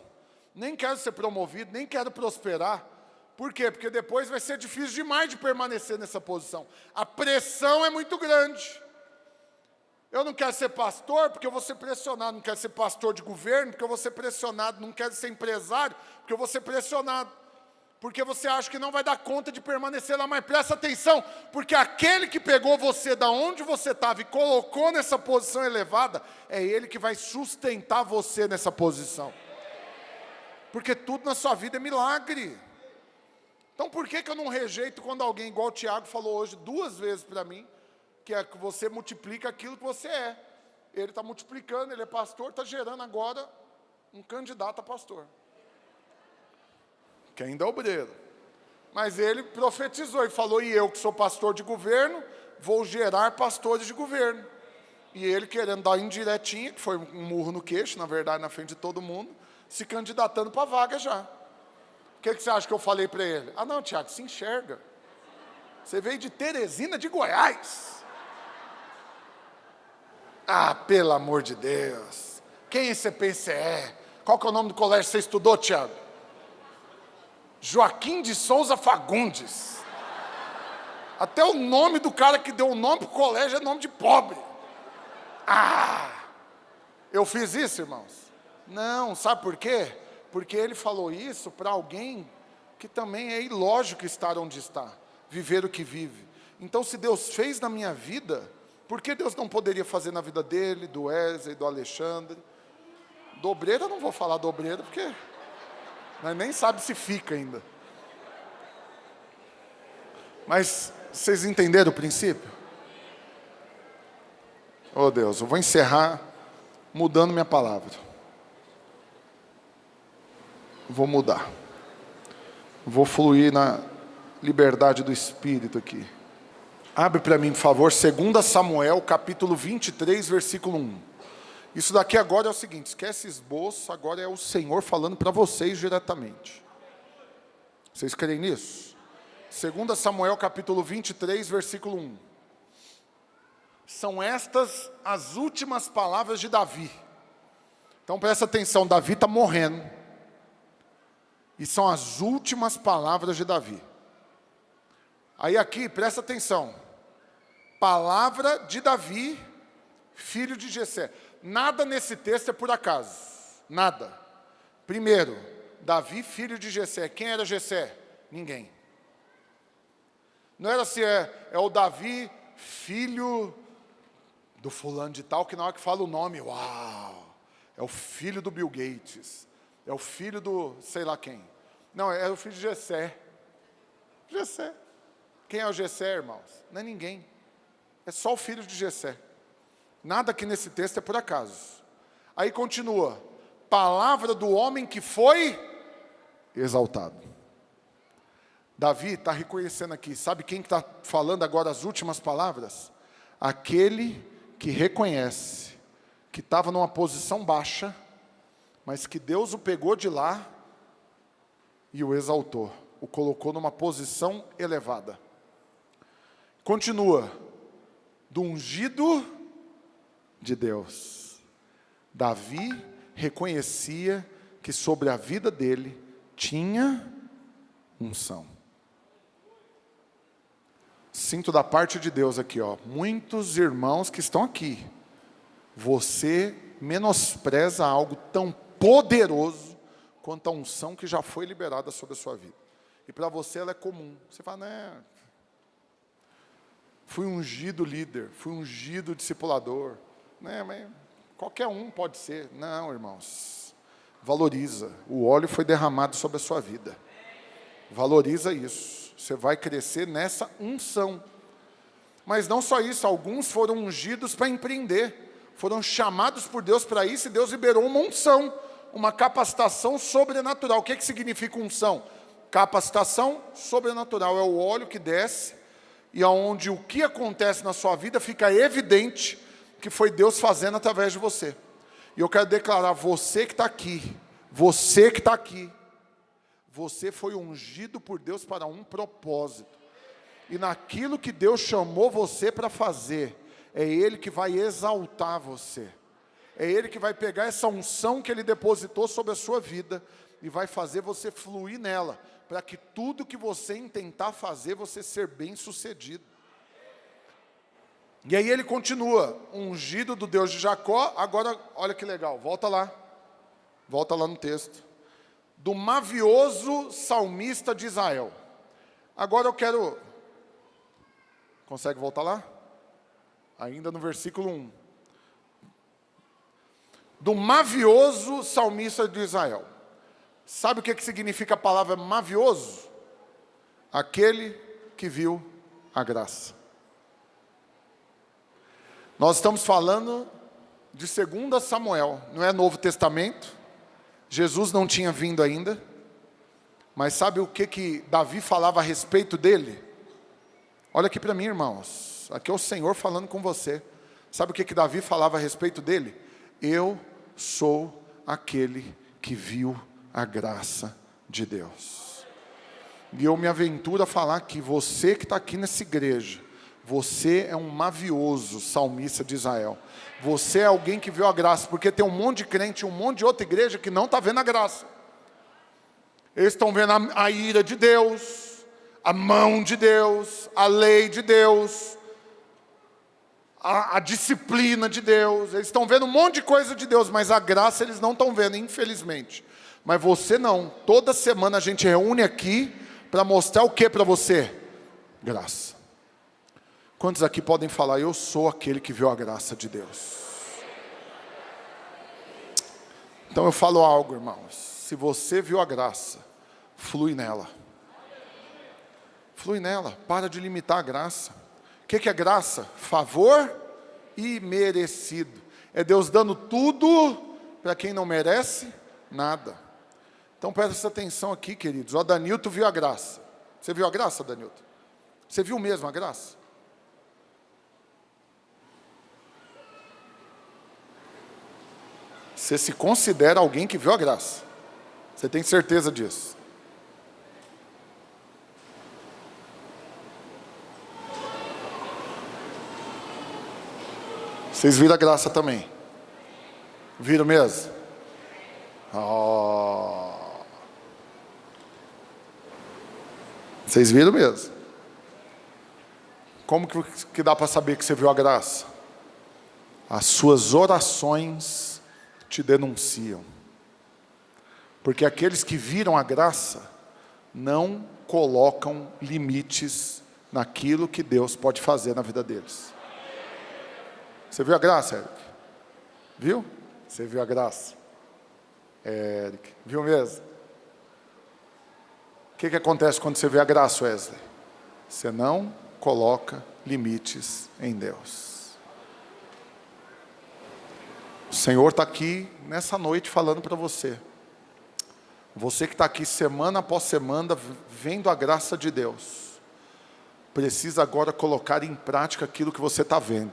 nem quero ser promovido, nem quero prosperar. Por quê? Porque depois vai ser difícil demais de permanecer nessa posição. A pressão é muito grande. Eu não quero ser pastor porque eu vou ser pressionado. Não quero ser pastor de governo porque eu vou ser pressionado. Não quero ser empresário porque eu vou ser pressionado. porque você acha que não vai dar conta de permanecer lá, mas presta atenção, porque aquele que pegou você da onde você estava e colocou nessa posição elevada, é Ele que vai sustentar você nessa posição. Porque tudo na sua vida é milagre. Então por que eu não rejeito quando alguém, igual o Tiago falou hoje 2 vezes para mim, que é que você multiplica aquilo que você é. Ele está multiplicando, ele é pastor, está gerando agora um candidato a pastor. Que ainda é obreiro. Mas ele profetizou e falou, e eu que sou pastor de governo, vou gerar pastores de governo. E ele querendo dar indiretinha, que foi um murro no queixo, na verdade, na frente de todo mundo, se candidatando para a vaga já. O que você acha que eu falei para ele? Ah não, Tiago, se enxerga. Você veio de Teresina de Goiás. Ah, pelo amor de Deus. Quem você pensa é? Qual que é o nome do colégio que você estudou, Tiago? Joaquim de Souza Fagundes. Até o nome do cara que deu o nome para o colégio é nome de pobre. Ah! Eu fiz isso, irmãos? Não, sabe por quê? Porque ele falou isso para alguém que também é ilógico estar onde está, viver o que vive. Então, se Deus fez na minha vida, por que Deus não poderia fazer na vida dele, do Wesley, do Alexandre? Do obreiro, eu não vou falar do obreiro, porque nós nem sabe se fica ainda. Mas vocês entenderam o princípio? Oh Deus, eu vou encerrar mudando minha palavra. Vou mudar. Vou fluir na liberdade do Espírito aqui. Abre para mim, por favor, 2 Samuel, capítulo 23, versículo 1. Isso daqui agora é o seguinte, esquece esboço, agora é o Senhor falando para vocês diretamente. Vocês creem nisso? 2 Samuel, capítulo 23, versículo 1. São estas as últimas palavras de Davi. Então presta atenção, Davi está morrendo. E são as últimas palavras de Davi. Aí aqui, presta atenção. Palavra de Davi, filho de Jessé. Nada nesse texto é por acaso. Nada. Primeiro, Davi, filho de Jessé. Quem era Jessé? Ninguém. Não era assim, é o Davi, filho do fulano de tal, que na hora que fala o nome, uau, é o filho do Bill Gates, é o filho do sei lá quem. Não, é o filho de Jessé. Jessé. Quem é o Jessé, irmãos? Não é ninguém. É só o filho de Jessé. Nada aqui nesse texto é por acaso. Aí continua. Palavra do homem que foi exaltado. Davi está reconhecendo aqui. Sabe quem está falando agora as últimas palavras? Aquele que reconhece que estava numa posição baixa, mas que Deus o pegou de lá e o exaltou. O colocou numa posição elevada. Continua. Do ungido de Deus. Davi reconhecia que sobre a vida dele tinha unção. Sinto da parte de Deus aqui, ó, muitos irmãos que estão aqui. Você menospreza algo tão poderoso quanto a unção que já foi liberada sobre a sua vida. E para você ela é comum. Você fala, né? Fui ungido líder, fui ungido discipulador. Né, mas qualquer um pode ser. Não, irmãos. Valoriza. O óleo foi derramado sobre a sua vida. Valoriza isso. Você vai crescer nessa unção. Mas não só isso, alguns foram ungidos para empreender. Foram chamados por Deus para isso e Deus liberou uma unção, uma capacitação sobrenatural. O que significa unção? Capacitação sobrenatural. É o óleo que desce e aonde o que acontece na sua vida fica evidente que foi Deus fazendo através de você. E eu quero declarar, você que está aqui, você que está aqui, você foi ungido por Deus para um propósito. E naquilo que Deus chamou você para fazer, é Ele que vai exaltar você. É Ele que vai pegar essa unção que Ele depositou sobre a sua vida e vai fazer você fluir nela, para que tudo que você intentar fazer, você ser bem sucedido. E aí ele continua, ungido do Deus de Jacó. Agora, olha que legal, volta lá no texto. do mavioso salmista de Israel. Agora eu quero... Consegue voltar lá? Ainda no versículo 1. Do mavioso salmista de Israel. Sabe o que significa a palavra mavioso? Aquele que viu a graça. Nós estamos falando de 2 Samuel, não é Novo Testamento. Jesus não tinha vindo ainda. Mas sabe o que Davi falava a respeito dele? Olha aqui para mim, irmãos. Aqui é o Senhor falando com você. Sabe o que Davi falava a respeito dele? Eu sou aquele que viu a graça de Deus. E eu me aventuro a falar que você que está aqui nessa igreja, você é um mavioso salmista de Israel. Você é alguém que viu a graça, porque tem um monte de crente, um monte de outra igreja que não está vendo a graça. Eles estão vendo a ira de Deus, a mão de Deus, a lei de Deus, a disciplina de Deus. Eles estão vendo um monte de coisa de Deus, mas a graça eles não estão vendo, infelizmente. Mas você não. Toda semana a gente reúne aqui para mostrar o que para você? Graça. Quantos aqui podem falar, eu sou aquele que viu a graça de Deus? Então eu falo algo, irmãos. Se você viu a graça, flui nela. Flui nela, para de limitar a graça. O que é graça? Favor imerecido. É Deus dando tudo para quem não merece nada. Então presta atenção aqui, queridos. O Adanilton viu a graça. Você viu a graça, Adanilton? Você viu mesmo a graça? Você se considera alguém que viu a graça. Você tem certeza disso? Vocês viram a graça também? Viram mesmo? Oh. Vocês viram mesmo? Como que dá para saber que você viu a graça? As suas orações te denunciam. Porque aqueles que viram a graça não colocam limites naquilo que Deus pode fazer na vida deles. Você viu a graça, Eric? Viu? Você viu a graça? Eric, viu mesmo? O que acontece quando você vê a graça, Wesley? Você não coloca limites em Deus. O Senhor está aqui nessa noite falando para você. Você que está aqui semana após semana, vendo a graça de Deus, precisa agora colocar em prática aquilo que você está vendo.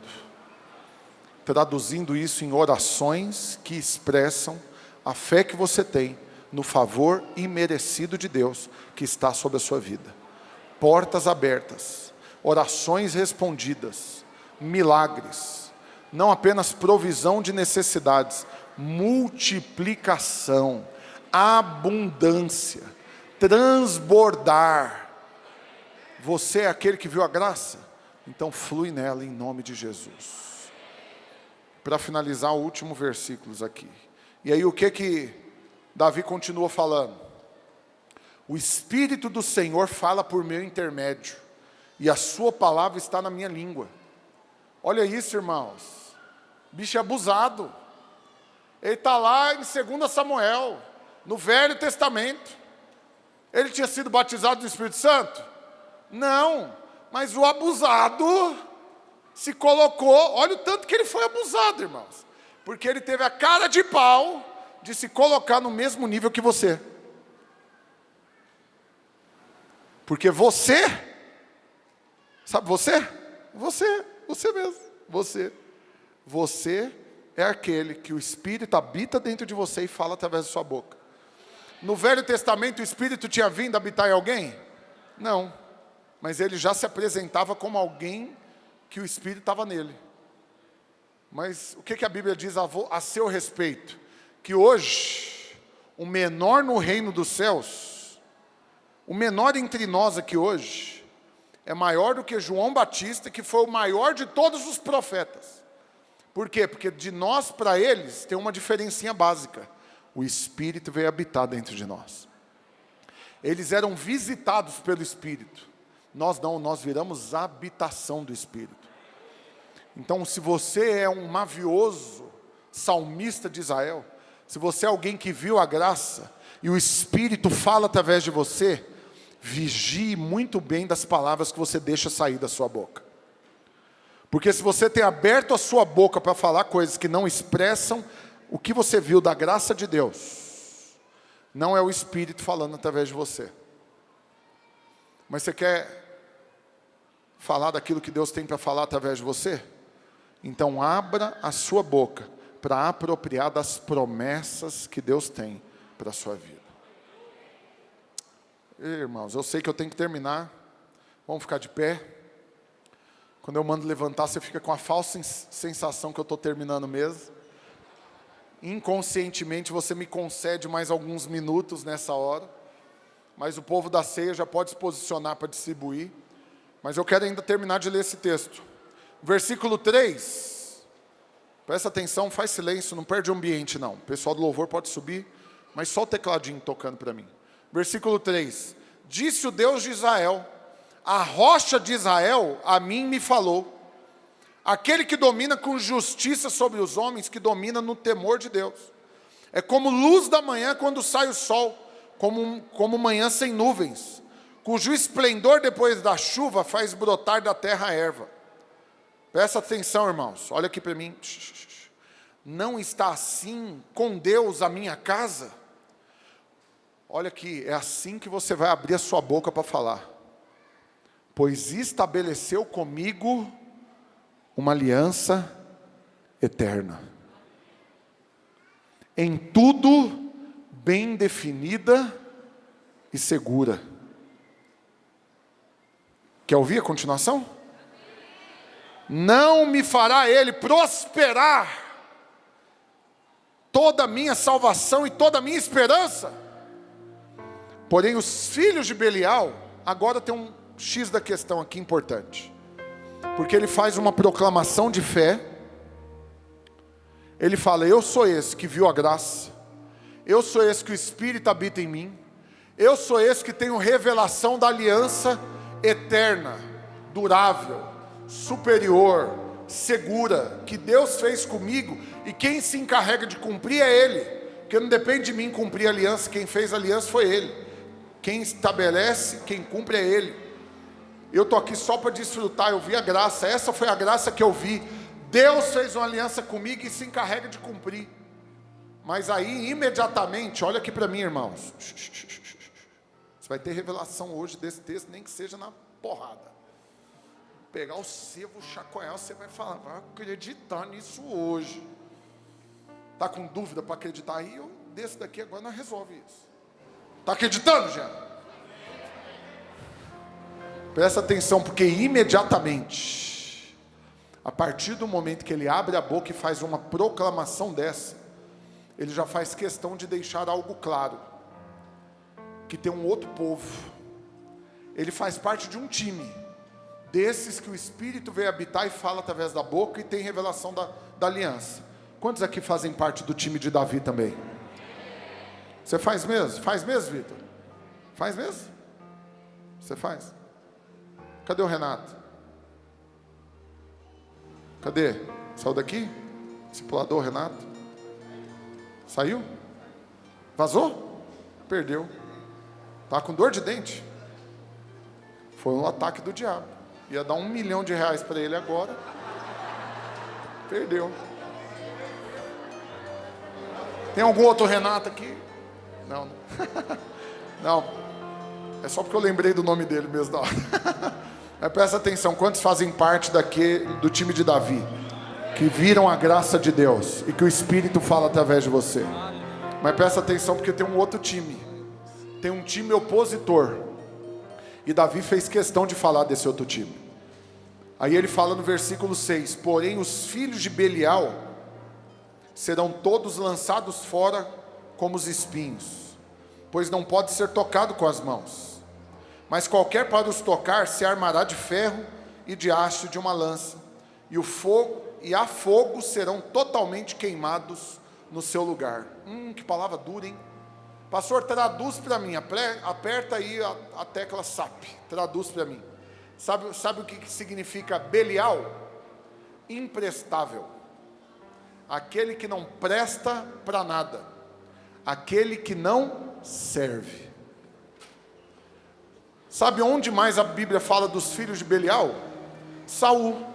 Traduzindo isso em orações que expressam a fé que você tem no favor imerecido de Deus que está sobre a sua vida. Portas abertas, orações respondidas, milagres, não apenas provisão de necessidades, multiplicação, abundância, transbordar. Você é aquele que viu a graça? Então flui nela em nome de Jesus. Para finalizar, o último versículos aqui. E aí o que Davi continua falando? O Espírito do Senhor fala por meu intermédio, e a sua palavra está na minha língua. Olha isso, irmãos. Bicho é abusado. Ele está lá em 2 Samuel, no Velho Testamento. Ele tinha sido batizado do Espírito Santo? Não, mas o abusado se colocou, olha o tanto que ele foi abusado, irmãos. Porque ele teve a cara de pau de se colocar no mesmo nível que você. Porque você, sabe você? Você mesmo, você é aquele que o Espírito habita dentro de você e fala através da sua boca. No Velho Testamento o Espírito tinha vindo habitar em alguém? Não, mas ele já se apresentava como alguém que o Espírito estava nele. Mas o que a Bíblia diz a seu respeito? Que hoje, o menor no reino dos céus, o menor entre nós aqui hoje, é maior do que João Batista, que foi o maior de todos os profetas. Por quê? Porque de nós para eles tem uma diferencinha básica. o Espírito veio habitar dentro de nós. Eles eram visitados pelo Espírito. Nós não, nós viramos habitação do Espírito. Então, se você é um mavioso salmista de Israel, se você é alguém que viu a graça e o Espírito fala através de você, vigie muito bem das palavras que você deixa sair da sua boca. Porque se você tem aberto a sua boca para falar coisas que não expressam o que você viu da graça de Deus, não é o Espírito falando através de você. Mas você quer falar daquilo que Deus tem para falar através de você? Então abra a sua boca para apropriar das promessas que Deus tem para a sua vida. Irmãos, eu sei que eu tenho que terminar. Vamos ficar de pé. Quando eu mando levantar, você fica com a falsa sensação que eu estou terminando mesmo. Inconscientemente você me concede mais alguns minutos nessa hora. Mas o povo da ceia já pode se posicionar para distribuir. Mas eu quero ainda terminar de ler esse texto. Versículo 3. Presta atenção, faz silêncio, não perde o ambiente não. O pessoal do louvor pode subir, mas só o tecladinho tocando para mim. Versículo 3. Disse o Deus de Israel: a rocha de Israel a mim me falou. Aquele que domina com justiça sobre os homens, que domina no temor de Deus. É como luz da manhã quando sai o sol, como manhã sem nuvens, cujo esplendor depois da chuva faz brotar da terra a erva. Presta atenção, irmãos, olha aqui para mim. Não está assim com Deus a minha casa? Olha aqui, é assim que você vai abrir a sua boca para falar. Pois estabeleceu comigo uma aliança eterna, em tudo bem definida e segura. Quer ouvir a continuação? Não me fará ele prosperar toda a minha salvação e toda a minha esperança. Porém os filhos de Belial, agora tem um X da questão aqui importante. Porque ele faz uma proclamação de fé. Ele fala: eu sou esse que viu a graça. Eu sou esse que o Espírito habita em mim. Eu sou esse que tenho revelação da aliança eterna, durável, superior, segura, que Deus fez comigo, e quem se encarrega de cumprir é Ele, porque não depende de mim cumprir a aliança, quem fez a aliança foi Ele, quem estabelece, quem cumpre é Ele. Eu estou aqui só para desfrutar, eu vi a graça, essa foi a graça que eu vi. Deus fez uma aliança comigo e se encarrega de cumprir. Mas aí, imediatamente, olha aqui para mim, irmãos. Você vai ter revelação hoje desse texto, nem que seja na porrada. Pegar o sebo, chacoalhar, você vai falar: vai acreditar nisso hoje. Está com dúvida para acreditar? Aí eu desço daqui agora, nós resolve isso. Está acreditando, já? Presta atenção, porque imediatamente, a partir do momento que ele abre a boca e faz uma proclamação dessa, ele já faz questão de deixar algo claro, que tem um outro povo. Ele faz parte de um time, desses que o Espírito veio habitar e fala através da boca e tem revelação da aliança. Quantos aqui fazem parte do time de Davi também? Você faz mesmo? Faz mesmo, Vitor? Faz mesmo? Você faz? Cadê o Renato? Cadê? Saiu daqui? Discipulador Renato? Saiu? Vazou? Perdeu. Tá com dor de dente. Foi um ataque do diabo. Ia dar R$1 milhão para ele agora. Perdeu. Tem algum outro Renato aqui? Não. Não. É só porque eu lembrei do nome dele mesmo da hora. Mas presta atenção, quantos fazem parte do time de Davi, que viram a graça de Deus e que o Espírito fala através de você? Mas presta atenção, porque tem um outro time, tem um time opositor, e Davi fez questão de falar desse outro time. Aí ele fala no versículo 6: porém os filhos de Belial serão todos lançados fora como os espinhos, pois não pode ser tocado com as mãos. Mas qualquer para os tocar se armará de ferro e de haste de uma lança, e a fogo serão totalmente queimados no seu lugar. Que palavra dura, hein? Pastor, traduz para mim, aperta aí a tecla SAP, traduz para mim. Sabe o que significa Belial? Imprestável. Aquele que não presta para nada. Aquele que não serve. Sabe onde mais a Bíblia fala dos filhos de Belial? Saul.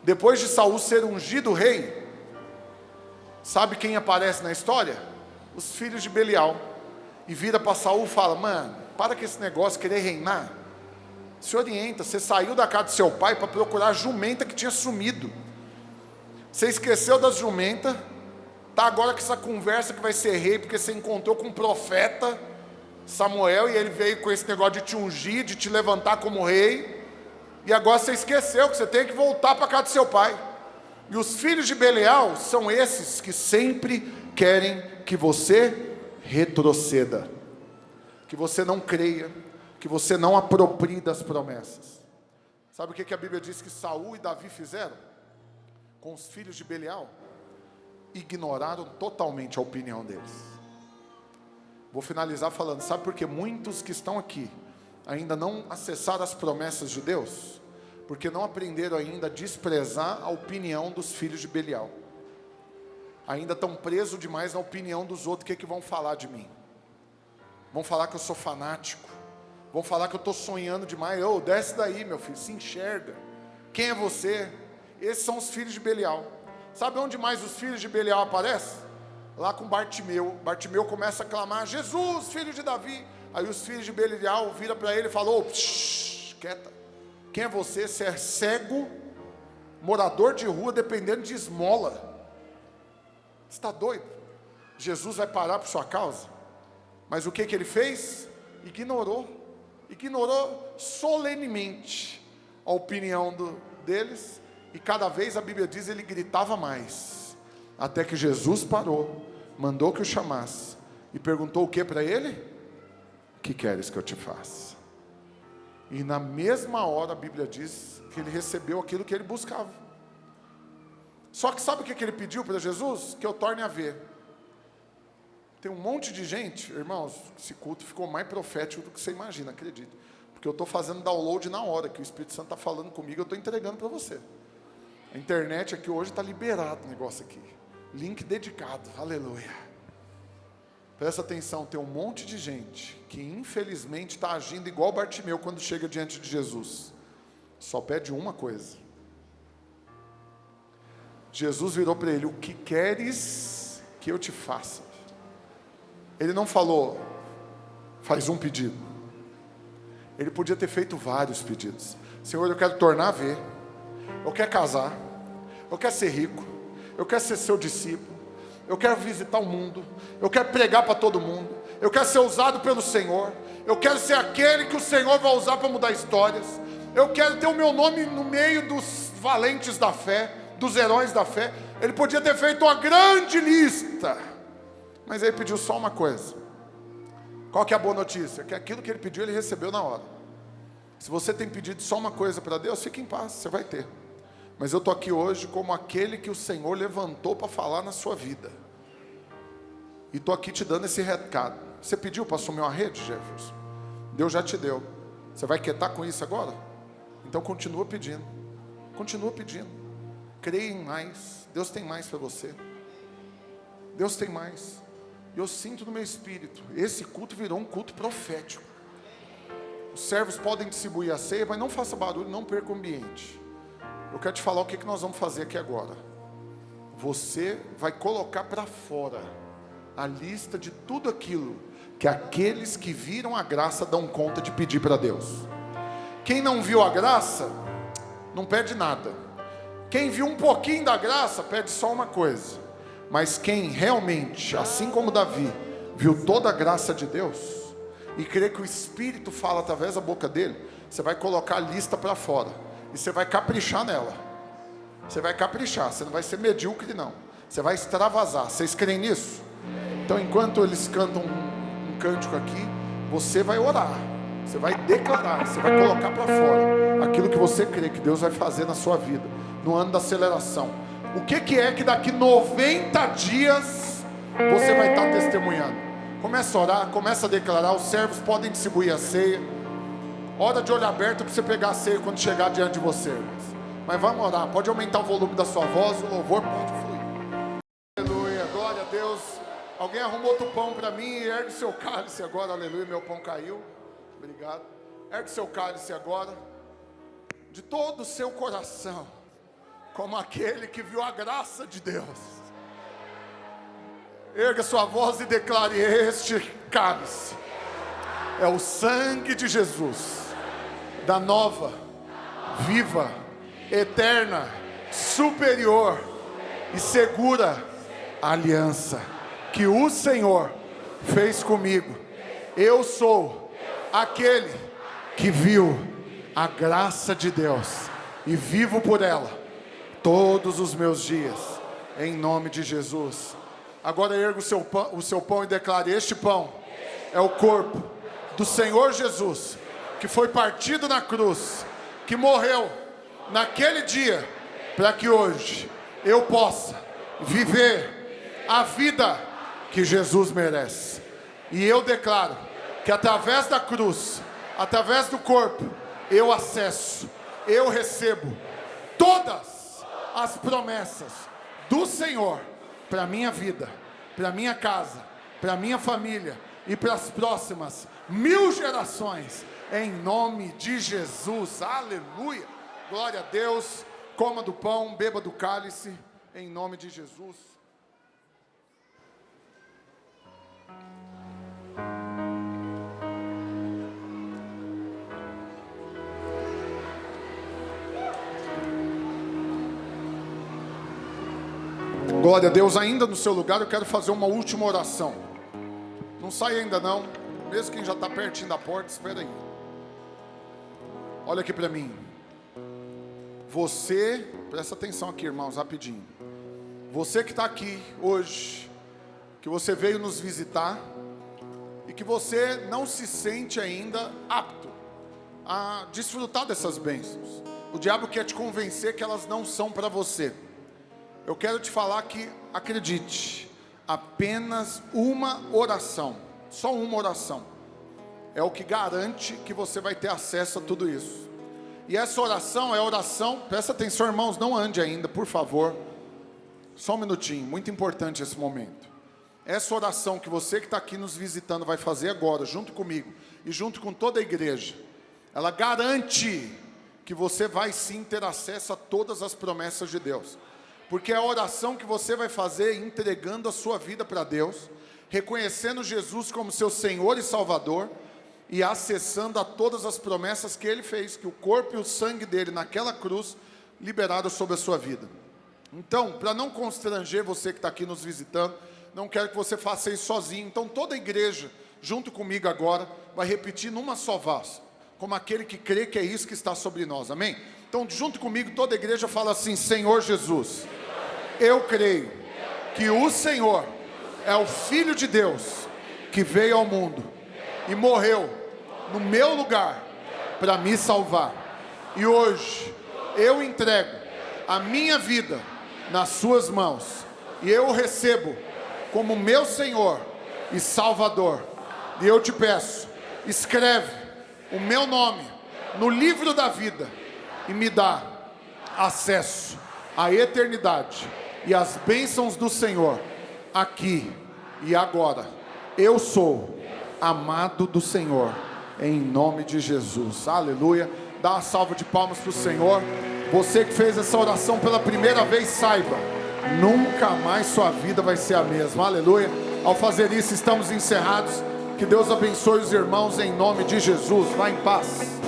Depois de Saul ser ungido rei, sabe quem aparece na história? Os filhos de Belial. E vira para Saul e fala: mano, para com esse negócio de querer reinar. Se orienta, você saiu da casa de seu pai para procurar a jumenta que tinha sumido. Você esqueceu das jumentas, está agora com essa conversa que vai ser rei, porque você encontrou com um profeta, Samuel, e ele veio com esse negócio de te ungir, de te levantar como rei, e agora você esqueceu que você tem que voltar para a casa de seu pai. E os filhos de Belial são esses que sempre querem que você retroceda, que você não creia, que você não aproprie das promessas. Sabe o que a Bíblia diz que Saul e Davi fizeram com os filhos de Belial? Ignoraram totalmente a opinião deles. Vou finalizar falando, sabe por que muitos que estão aqui ainda não acessaram as promessas de Deus? Porque não aprenderam ainda a desprezar a opinião dos filhos de Belial. Ainda estão presos demais na opinião dos outros. O que vão falar de mim? Vão falar que eu sou fanático. Vão falar que eu estou sonhando demais. Desce daí, meu filho, se enxerga. Quem é você? Esses são os filhos de Belial. Sabe onde mais os filhos de Belial aparecem? Lá com Bartimeu. Bartimeu começa a clamar: Jesus, filho de Davi. Aí os filhos de Belial viram para ele e falou: quieta. Quem é você? Você é cego, morador de rua, dependendo de esmola. Você está doido? Jesus vai parar por sua causa? Mas o que ele fez? Ignorou solenemente a opinião deles, e cada vez a Bíblia diz, ele gritava mais, até que Jesus parou, mandou que o chamasse, e perguntou o que para ele? O que queres que eu te faça? E na mesma hora a Bíblia diz que ele recebeu aquilo que ele buscava. Só que sabe o que ele pediu para Jesus? Que eu torne a ver. Tem um monte de gente, irmãos, esse culto ficou mais profético do que você imagina, acredito. Porque eu estou fazendo download na hora, que o Espírito Santo está falando comigo, eu estou entregando para você. A internet aqui hoje está liberado o negócio aqui. Link dedicado, aleluia. Presta atenção, tem um monte de gente que infelizmente está agindo igual Bartimeu quando chega diante de Jesus. Só pede uma coisa. Jesus virou para ele: o que queres que eu te faça? Ele não falou: faz um pedido. Ele podia ter feito vários pedidos. Senhor, eu quero tornar a ver. Eu quero casar. Eu quero ser rico. Eu quero ser seu discípulo. Eu quero visitar o mundo. Eu quero pregar para todo mundo. Eu quero ser usado pelo Senhor. Eu quero ser aquele que o Senhor vai usar para mudar histórias. Eu quero ter o meu nome no meio dos valentes da fé, dos heróis da fé. Ele podia ter feito uma grande lista, mas ele pediu só uma coisa. Qual que é a boa notícia? Que aquilo que ele pediu, ele recebeu na hora. Se você tem pedido só uma coisa para Deus, fique em paz, você vai ter. Mas eu estou aqui hoje como aquele que o Senhor levantou para falar na sua vida. E estou aqui te dando esse recado. Você pediu para assumir uma rede, Jefferson? Deus já te deu. Você vai quietar com isso agora? Então continua pedindo. Continua pedindo. Creia em mais. Deus tem mais para você. Deus tem mais. Eu sinto no meu espírito, esse culto virou um culto profético. Os servos podem distribuir a ceia, mas não faça barulho, não perca o ambiente. Eu quero te falar o que nós vamos fazer aqui agora. Você vai colocar para fora a lista de tudo aquilo que aqueles que viram a graça dão conta de pedir para Deus. Quem não viu a graça, não pede nada. Quem viu um pouquinho da graça, pede só uma coisa. Mas quem realmente, assim como Davi, viu toda a graça de Deus, e crê que o Espírito fala através da boca dele, você vai colocar a lista para fora, e você vai caprichar nela. Você vai caprichar, você não vai ser medíocre não. Você vai extravasar. Vocês creem nisso? Então enquanto eles cantam um cântico aqui, você vai orar, você vai declarar, você vai colocar para fora aquilo que você crê que Deus vai fazer na sua vida, no ano da aceleração. O que é que daqui 90 dias você vai estar testemunhando. Começa a orar, começa a declarar. Os servos podem distribuir a ceia. Hora de olho aberto para você pegar a ceia quando chegar diante de você, irmãos. Mas vamos orar, pode aumentar o volume da sua voz, o louvor pode fluir. Aleluia, glória a Deus. Alguém arrumou outro pão para mim, ergue seu cálice agora, aleluia, meu pão caiu. Obrigado. Ergue seu cálice agora, de todo o seu coração, como aquele que viu a graça de Deus. Erga sua voz e declare: este cálice é o sangue de Jesus, da nova, viva, eterna, superior e segura aliança que o Senhor fez comigo. Eu sou aquele que viu a graça de Deus e vivo por ela todos os meus dias, em nome de Jesus. Agora erga o seu pão e declare: este pão é o corpo do Senhor Jesus, que foi partido na cruz, que morreu naquele dia, para que hoje eu possa viver a vida que Jesus merece. E eu declaro que através da cruz, através do corpo, eu acesso, eu recebo todas as promessas do Senhor para a minha vida, para a minha casa, para a minha família e para as próximas 1000 gerações, em nome de Jesus. Aleluia, glória a Deus. Coma do pão, beba do cálice, em nome de Jesus. Glória a Deus. Ainda no seu lugar, eu quero fazer uma última oração. Não sai ainda não, mesmo quem já está pertinho da porta, espera aí. Olha aqui para mim. Você, presta atenção aqui, irmãos, rapidinho. Você que está aqui hoje, que você veio nos visitar e que você não se sente ainda apto a desfrutar dessas bênçãos. O diabo quer te convencer que elas não são para você. Eu quero te falar que, acredite, apenas uma oração, só uma oração, é o que garante que você vai ter acesso a tudo isso. E essa oração é a oração, presta atenção, irmãos, não ande ainda, por favor, só um minutinho, muito importante esse momento. Essa oração que você que está aqui nos visitando vai fazer agora, junto comigo e junto com toda a igreja, ela garante que você vai sim ter acesso a todas as promessas de Deus. Porque é a oração que você vai fazer entregando a sua vida para Deus, reconhecendo Jesus como seu Senhor e Salvador e acessando a todas as promessas que Ele fez, que o corpo e o sangue dele naquela cruz liberaram sobre a sua vida. Então, para não constranger você que está aqui nos visitando, não quero que você faça isso sozinho. Então toda a igreja, junto comigo agora, vai repetir numa só voz, como aquele que crê que é isso que está sobre nós, amém? Então junto comigo toda a igreja fala assim: Senhor Jesus, eu creio que o Senhor é o Filho de Deus que veio ao mundo e morreu no meu lugar para me salvar. E hoje eu entrego a minha vida nas suas mãos e eu o recebo como meu Senhor e Salvador. E eu te peço, escreve o meu nome no livro da vida e me dá acesso à eternidade e as bênçãos do Senhor, aqui e agora. Eu sou amado do Senhor, em nome de Jesus, aleluia. Dá uma salva de palmas para o Senhor. Você que fez essa oração pela primeira vez, saiba, nunca mais sua vida vai ser a mesma, aleluia. Ao fazer isso, estamos encerrados. Que Deus abençoe os irmãos, em nome de Jesus. Vá em paz.